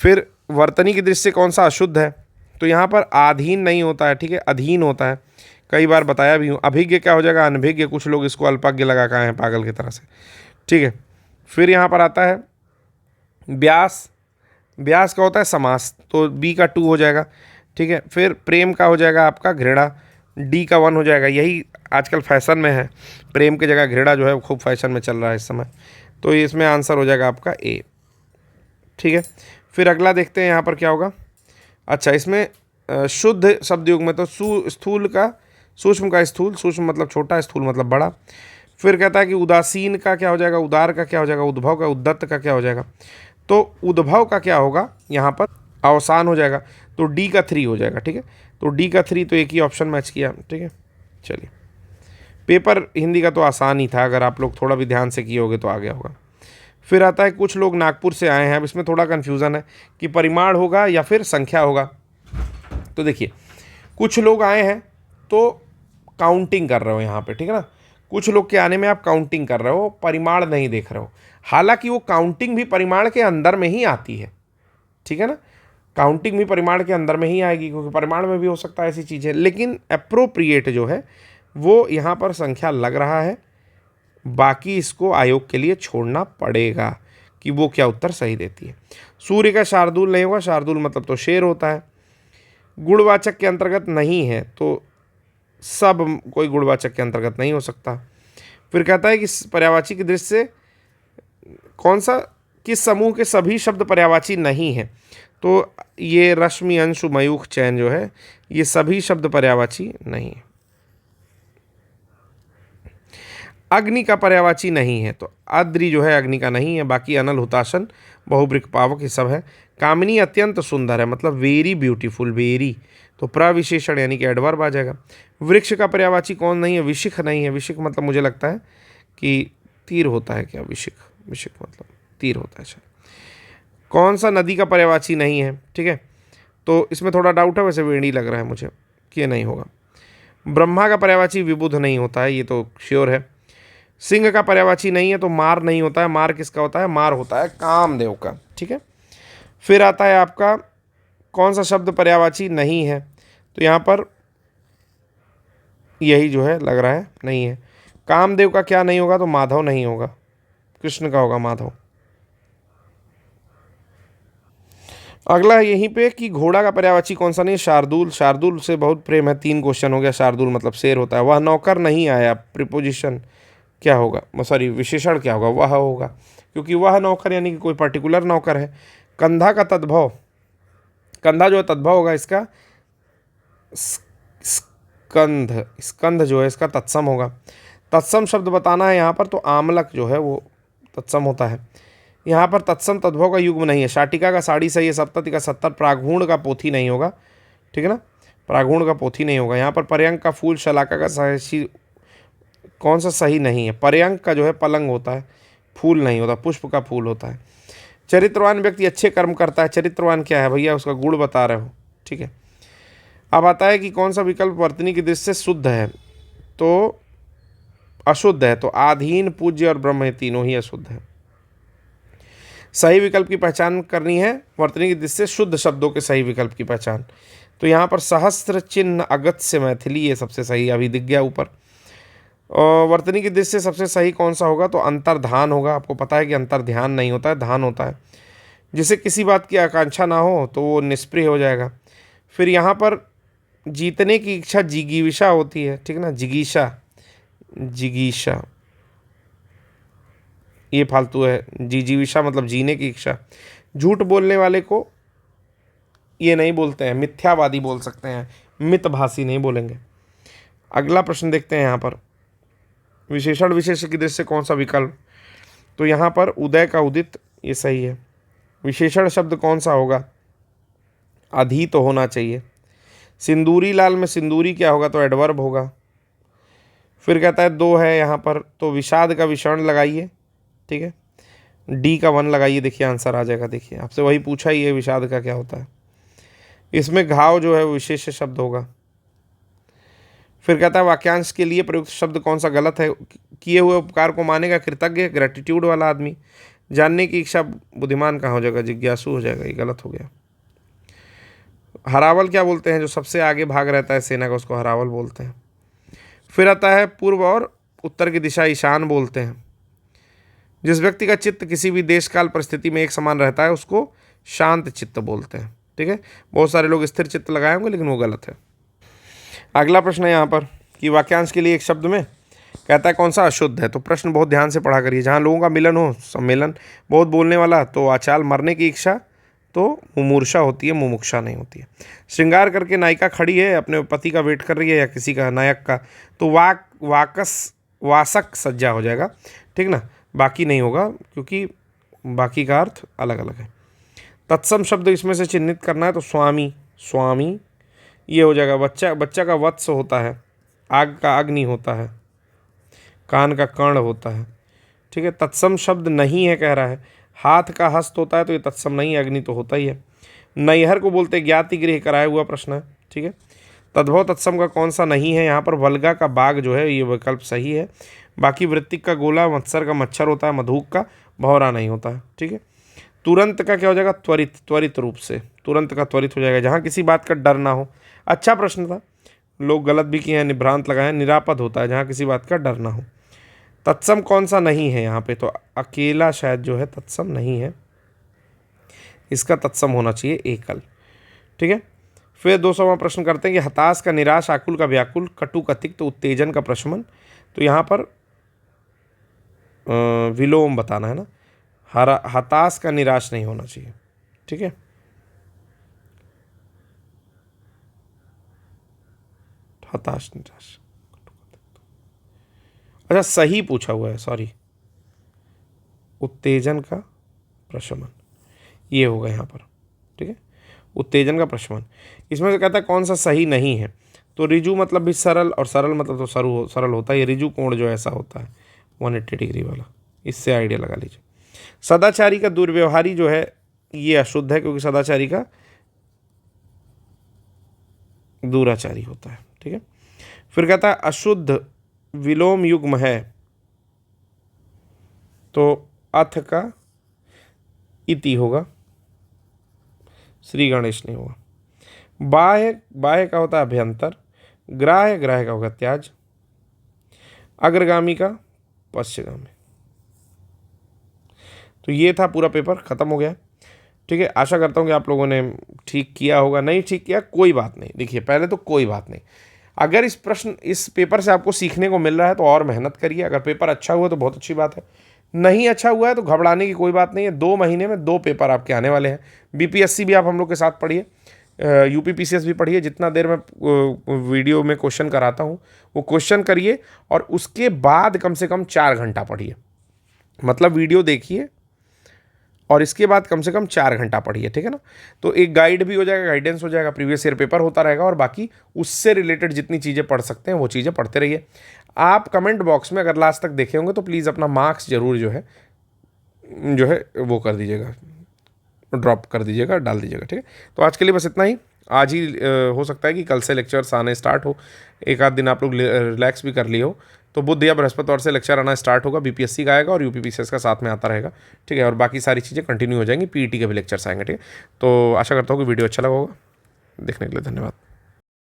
फिर वर्तनी की दृष्टि से कौन सा अशुद्ध है, तो यहाँ पर आधीन नहीं होता है, ठीक है, अधीन होता है, कई बार बताया भी हूँ। अभिज्ञ क्या हो जाएगा, अनभिज्ञ, कुछ लोग इसको अल्पज्ञ लगा के आए हैं पागल की तरह से, ठीक है। फिर यहाँ पर आता है ब्यास, ब्यास का होता है समास, तो बी का 2 हो जाएगा, ठीक है। फिर प्रेम का हो जाएगा आपका घृणा, डी का 1 हो जाएगा। यही आजकल फैशन में है, प्रेम की जगह घृणा जो है खूब फैशन में चल रहा है इस समय, तो इसमें आंसर हो जाएगा आपका ए, ठीक है। फिर अगला देखते हैं यहाँ पर क्या होगा। अच्छा, इसमें शुद्ध शब्द युग में तो स्थूल का, सूक्ष्म का स्थूल, सूक्ष्म मतलब छोटा, स्थूल मतलब बड़ा। फिर कहता है कि उदासीन का क्या हो जाएगा, उदार का क्या हो जाएगा, उद्भव का, उद्दत्त का क्या हो जाएगा, तो उद्भव का क्या होगा, यहाँ पर अवसान हो जाएगा, तो डी का 3 हो जाएगा, ठीक है। तो डी का 3, तो एक ही ऑप्शन मैच किया, ठीक है। चलिए, पेपर हिंदी का तो आसान ही था, अगर आप लोग थोड़ा भी ध्यान से किए होगे तो आ गया होगा। फिर आता है कुछ लोग नागपुर से आए हैं, अब इसमें थोड़ा कन्फ्यूज़न है कि परिमाण होगा या फिर संख्या होगा। तो देखिए, कुछ लोग आए हैं तो काउंटिंग कर रहे हो यहाँ पे, ठीक है ना। कुछ लोग के आने में आप काउंटिंग कर रहे हो, परिमाण नहीं देख रहे हो। हालांकि वो काउंटिंग भी परिमाण के अंदर में ही आती है, ठीक है ना। काउंटिंग भी परिमाण के अंदर में ही आएगी, क्योंकि परिमाण में भी हो सकता है ऐसी चीज़ें, लेकिन अप्रोप्रिएट जो है वो यहाँ पर संख्या लग रहा है। बाकी इसको आयोग के लिए छोड़ना पड़ेगा कि वो क्या उत्तर सही देती है। सूर्य का शार्दूल नहीं होगा, शार्दूल मतलब तो शेर होता है। गुणवाचक के अंतर्गत नहीं है, तो सब कोई गुणवाचक के अंतर्गत नहीं हो सकता। फिर कहता है कि पर्यायवाची की दृष्टि से कौन सा, किस समूह के सभी शब्द पर्यायवाची नहीं है, तो ये रश्मि, अंशु, मयूख, चैन जो है ये सभी शब्द पर्यायवाची नहीं है। अग्नि का पर्यायवाची नहीं है, तो अद्रि जो है अग्नि का नहीं है। बाकी अनल, हुताशन, बहुब्रीक, पावक ये सब है। कामिनी अत्यंत सुंदर है, मतलब वेरी ब्यूटीफुल, वेरी, तो प्रविशेषण यानी कि एडवर्ब आ जाएगा। वृक्ष का पर्यायवाची कौन नहीं है? विशिख नहीं है। विशिख मतलब मुझे लगता है कि तीर होता है क्या? विशिख, विशिख मतलब तीर होता है शायद। कौन सा नदी का पर्यायवाची नहीं है? ठीक है, तो इसमें थोड़ा डाउट है, वैसे वेणी लग रहा है मुझे कि ये नहीं होगा। ब्रह्मा का पर्यायवाची विबुध नहीं होता है, ये तो श्योर है। सिंह का पर्यायवाची नहीं है, तो मार नहीं होता है। मार किसका होता है? मार होता है कामदेव का। ठीक है, फिर आता है आपका कौन सा शब्द पर्यायवाची नहीं है? तो यहाँ पर यही जो है लग रहा है नहीं है। कामदेव का क्या नहीं होगा? तो माधव नहीं होगा, कृष्ण का होगा माधव। अगला यहीं पे कि घोड़ा का पर्यायवाची कौन सा नहीं? शार्दूल। शार्दूल से बहुत प्रेम है, 3 क्वेश्चन हो गया। शार्दूल मतलब शेर होता है। वह नौकर नहीं आया, प्रिपोजिशन क्या होगा? सॉरी, विशेषण क्या होगा? वह होगा, क्योंकि वह नौकर यानी कि कोई पर्टिकुलर नौकर है। कंधा का तद्भव, कंधा जो है तद्भव होगा इसका स्कंध, स्कंध जो है इसका तत्सम होगा। तत्सम शब्द बताना है यहाँ पर, तो आमलक जो है वो तत्सम होता है। यहाँ पर तत्सम तद्भव का युग्म नहीं है। शाटिका का साड़ी सही है, सप्तति का 70, प्रागूण का पोथी नहीं होगा। ठीक है ना, प्रागूण का पोथी नहीं होगा। यहाँ पर पर्यंक का फूल, शलाका का सही, कौन सा सही नहीं है? पर्यंक का जो है पलंग होता है, फूल नहीं होता, पुष्प का फूल होता है। चरित्रवान व्यक्ति अच्छे कर्म करता है। चरित्रवान क्या है भैया? उसका गुण बता रहे हो। ठीक है, अब आता है कि कौन सा विकल्प वर्तनी की दृष्टि से शुद्ध है? तो अशुद्ध है, तो आधीन, पूज्य और ब्रह्म, ये तीनों ही अशुद्ध है। सही विकल्प की पहचान करनी है, वर्तनी की दृष्टि से शुद्ध शब्दों के सही विकल्प की पहचान। तो यहाँ पर सहस्त्र चिन्ह, अगत्य, मैथिली, ये सबसे सही अभी दिख गया ऊपर। और वर्तनी की दृष्टि से सबसे सही कौन सा होगा? तो अंतर्धान होगा। आपको पता है कि अंतर्ध्यान नहीं होता है, ध्यान होता है। जिसे किसी बात की आकांक्षा ना हो तो वो निष्प्रिय हो जाएगा। फिर यहाँ पर जीतने की इच्छा जिगीविषा होती है। ठीक ना, जिगीषा, जिगीषा ये फालतू है। जिजीविषा मतलब जीने की इच्छा। झूठ बोलने वाले को ये नहीं बोलते हैं, मिथ्यावादी बोल सकते हैं, मितभाषी नहीं बोलेंगे। अगला प्रश्न देखते हैं यहाँ पर, विशेषण विशेष की दृष्टि से कौन सा विकल्प? तो यहाँ पर उदय का उदित, ये सही है। विशेषण शब्द कौन सा होगा? अधि तो होना चाहिए। सिंदूरी लाल में सिंदूरी क्या होगा? तो एडवर्ब होगा। फिर कहता है 2 है यहाँ पर, तो विषाद का विषण लगाइए। ठीक है, डी का 1 लगाइए, देखिए आंसर आ जाएगा। देखिए आपसे वही पूछा ही है, विषाद का क्या होता है। इसमें घाव जो है वो विशेष शब्द होगा। फिर कहता है वाक्यांश के लिए प्रयुक्त शब्द कौन सा गलत है? किए हुए उपकार को मानेगा कृतज्ञ, ग्रेटिट्यूड वाला आदमी। जानने की इच्छा, बुद्धिमान कहाँ हो जाएगा? जिज्ञासु हो जाएगा, ये गलत हो गया। हरावल क्या बोलते हैं? जो सबसे आगे भाग रहता है सेना का, उसको हरावल बोलते हैं। फिर आता है पूर्व और उत्तर की दिशा ईशान बोलते हैं। जिस व्यक्ति का चित्त किसी भी देश काल परिस्थिति में एक समान रहता है उसको शांत चित्त बोलते हैं। ठीक है, बहुत सारे लोग स्थिर चित्त लगाए होंगे, लेकिन वो गलत है। अगला प्रश्न है यहाँ पर कि वाक्यांश के लिए एक शब्द में कहता है कौन सा अशुद्ध है? तो प्रश्न बहुत ध्यान से पढ़ा करिए। जहाँ लोगों का मिलन हो, सम्मेलन। बहुत बोलने वाला, तो आचाल। मरने की इच्छा, तो मुमूर्षा होती है, मुमुक्षा नहीं होती है। श्रृंगार करके नायिका खड़ी है, अपने पति का वेट कर रही है या किसी का, नायक का, तो वासक सज्जा हो जाएगा। ठीक ना, बाकी नहीं होगा, क्योंकि बाकी का अर्थ अलग अलग है। तत्सम शब्द इसमें से चिन्हित करना है, तो स्वामी, स्वामी ये हो जाएगा। बच्चा, बच्चा का वत्स होता है। आग का अग्नि होता है। कान का कर्ण होता है। ठीक है, तत्सम शब्द नहीं है कह रहा है। हाथ का हस्त होता है, तो ये तत्सम नहीं है, अग्नि तो होता ही है। नैहर को बोलते ज्ञाति गृह, कराया हुआ प्रश्न है। ठीक है, तद्भव तत्सम का कौन सा नहीं है? यहाँ पर वल्गा का बाघ जो है ये विकल्प सही है। बाकी वृत्तिक का गोला, मत्सर का मच्छर होता है, मधुक का भौरा नहीं होता है। ठीक है, तुरंत का क्या हो जाएगा? त्वरित, त्वरित रूप से, तुरंत का त्वरित हो जाएगा, जहाँ किसी बात का डर ना हो। अच्छा प्रश्न था, लोग गलत भी किए हैं, निभ्रांत लगाए हैं। निरापद होता है जहाँ किसी बात का डर ना हो। तत्सम कौन सा नहीं है यहाँ पे? तो अकेला शायद जो है तत्सम नहीं है, इसका तत्सम होना चाहिए एकल। ठीक है, फिर 200वां प्रश्न करते हैं कि हताश का निराश, आकुल का व्याकुल, कटु का तिक्त, उत्तेजन का प्रशमन। तो यहाँ पर विलोम बताना है ना, हताश का निराश नहीं होना चाहिए। ठीक है, हताश निराश। अच्छा सही पूछा हुआ है, सॉरी, उत्तेजन का प्रशमन, ये होगा यहाँ पर, ठीक है, उत्तेजन का प्रशमन। इसमें से कहता है कौन सा सही नहीं है, तो रिजु मतलब भी सरल, और सरल मतलब तो सरल होता है, ये रिजु कोण जो ऐसा होता है 180 डिग्री वाला, इससे आइडिया लगा लीजिए। सदाचारी का दुर्व्यवहारी जो है ये अशुद्ध है, क्योंकि सदाचारी का दूराचारी होता है, ठीक है। फिर कहता है अशुद्ध विलोम युग्म है, तो अथ का इति होगा, श्री गणेश नहीं होगा। बाह्य, बाह्य का होता है अभ्यंतर, ग्राह्य, ग्राह्य का होगा त्याज, अग्रगामी का पश्चगामी। तो ये था पूरा पेपर, खत्म हो गया, ठीक है। आशा करता हूँ कि आप लोगों ने ठीक किया होगा, नहीं ठीक किया कोई बात नहीं, देखिए पहले तो कोई बात नहीं, अगर इस पेपर से आपको सीखने को मिल रहा है तो और मेहनत करिए, अगर पेपर अच्छा हुआ तो बहुत अच्छी बात है, नहीं अच्छा हुआ है तो घबराने की कोई बात नहीं है। 2 महीने में 2 पेपर आपके आने वाले हैं। बीपीएससी भी आप हम लोग के साथ पढ़िए, यूपीपीसीएस भी पढ़िए, जितना देर मैं वीडियो में क्वेश्चन कराता हूँ वो क्वेश्चन करिए, और उसके बाद कम से कम 4 घंटा पढ़िए, मतलब वीडियो देखिए और इसके बाद कम से कम 4 घंटा पढ़िए, ठीक है ना। तो एक गाइड भी हो जाएगा, गाइडेंस हो जाएगा, प्रीवियस ईयर पेपर होता रहेगा, और बाकी उससे रिलेटेड जितनी चीज़ें पढ़ सकते हैं वो चीज़ें पढ़ते रहिए। आप कमेंट बॉक्स में अगर लास्ट तक देखे होंगे तो प्लीज़ अपना मार्क्स जरूर जो है वो कर दीजिएगा, ड्रॉप कर दीजिएगा, डाल दीजिएगा, ठीक है। तो आज के लिए बस इतना ही। आज ही हो सकता है कि कल से लेक्चर्स आने स्टार्ट हो, एक आध दिन आप लोग रिलैक्स भी कर लिए हो, तो बुध या बृहस्पतिवार से लेक्चर आना स्टार्ट होगा, बीपीएससी का आएगा और यूपीपीसीएस का साथ में आता रहेगा, ठीक है। और बाकी सारी चीज़ें कंटिन्यू हो जाएंगी, पीईटी के भी लेक्चर्स आएंगे, ठीक है। तो आशा करता हूँ कि वीडियो अच्छा लगा होगा, देखने के लिए धन्यवाद।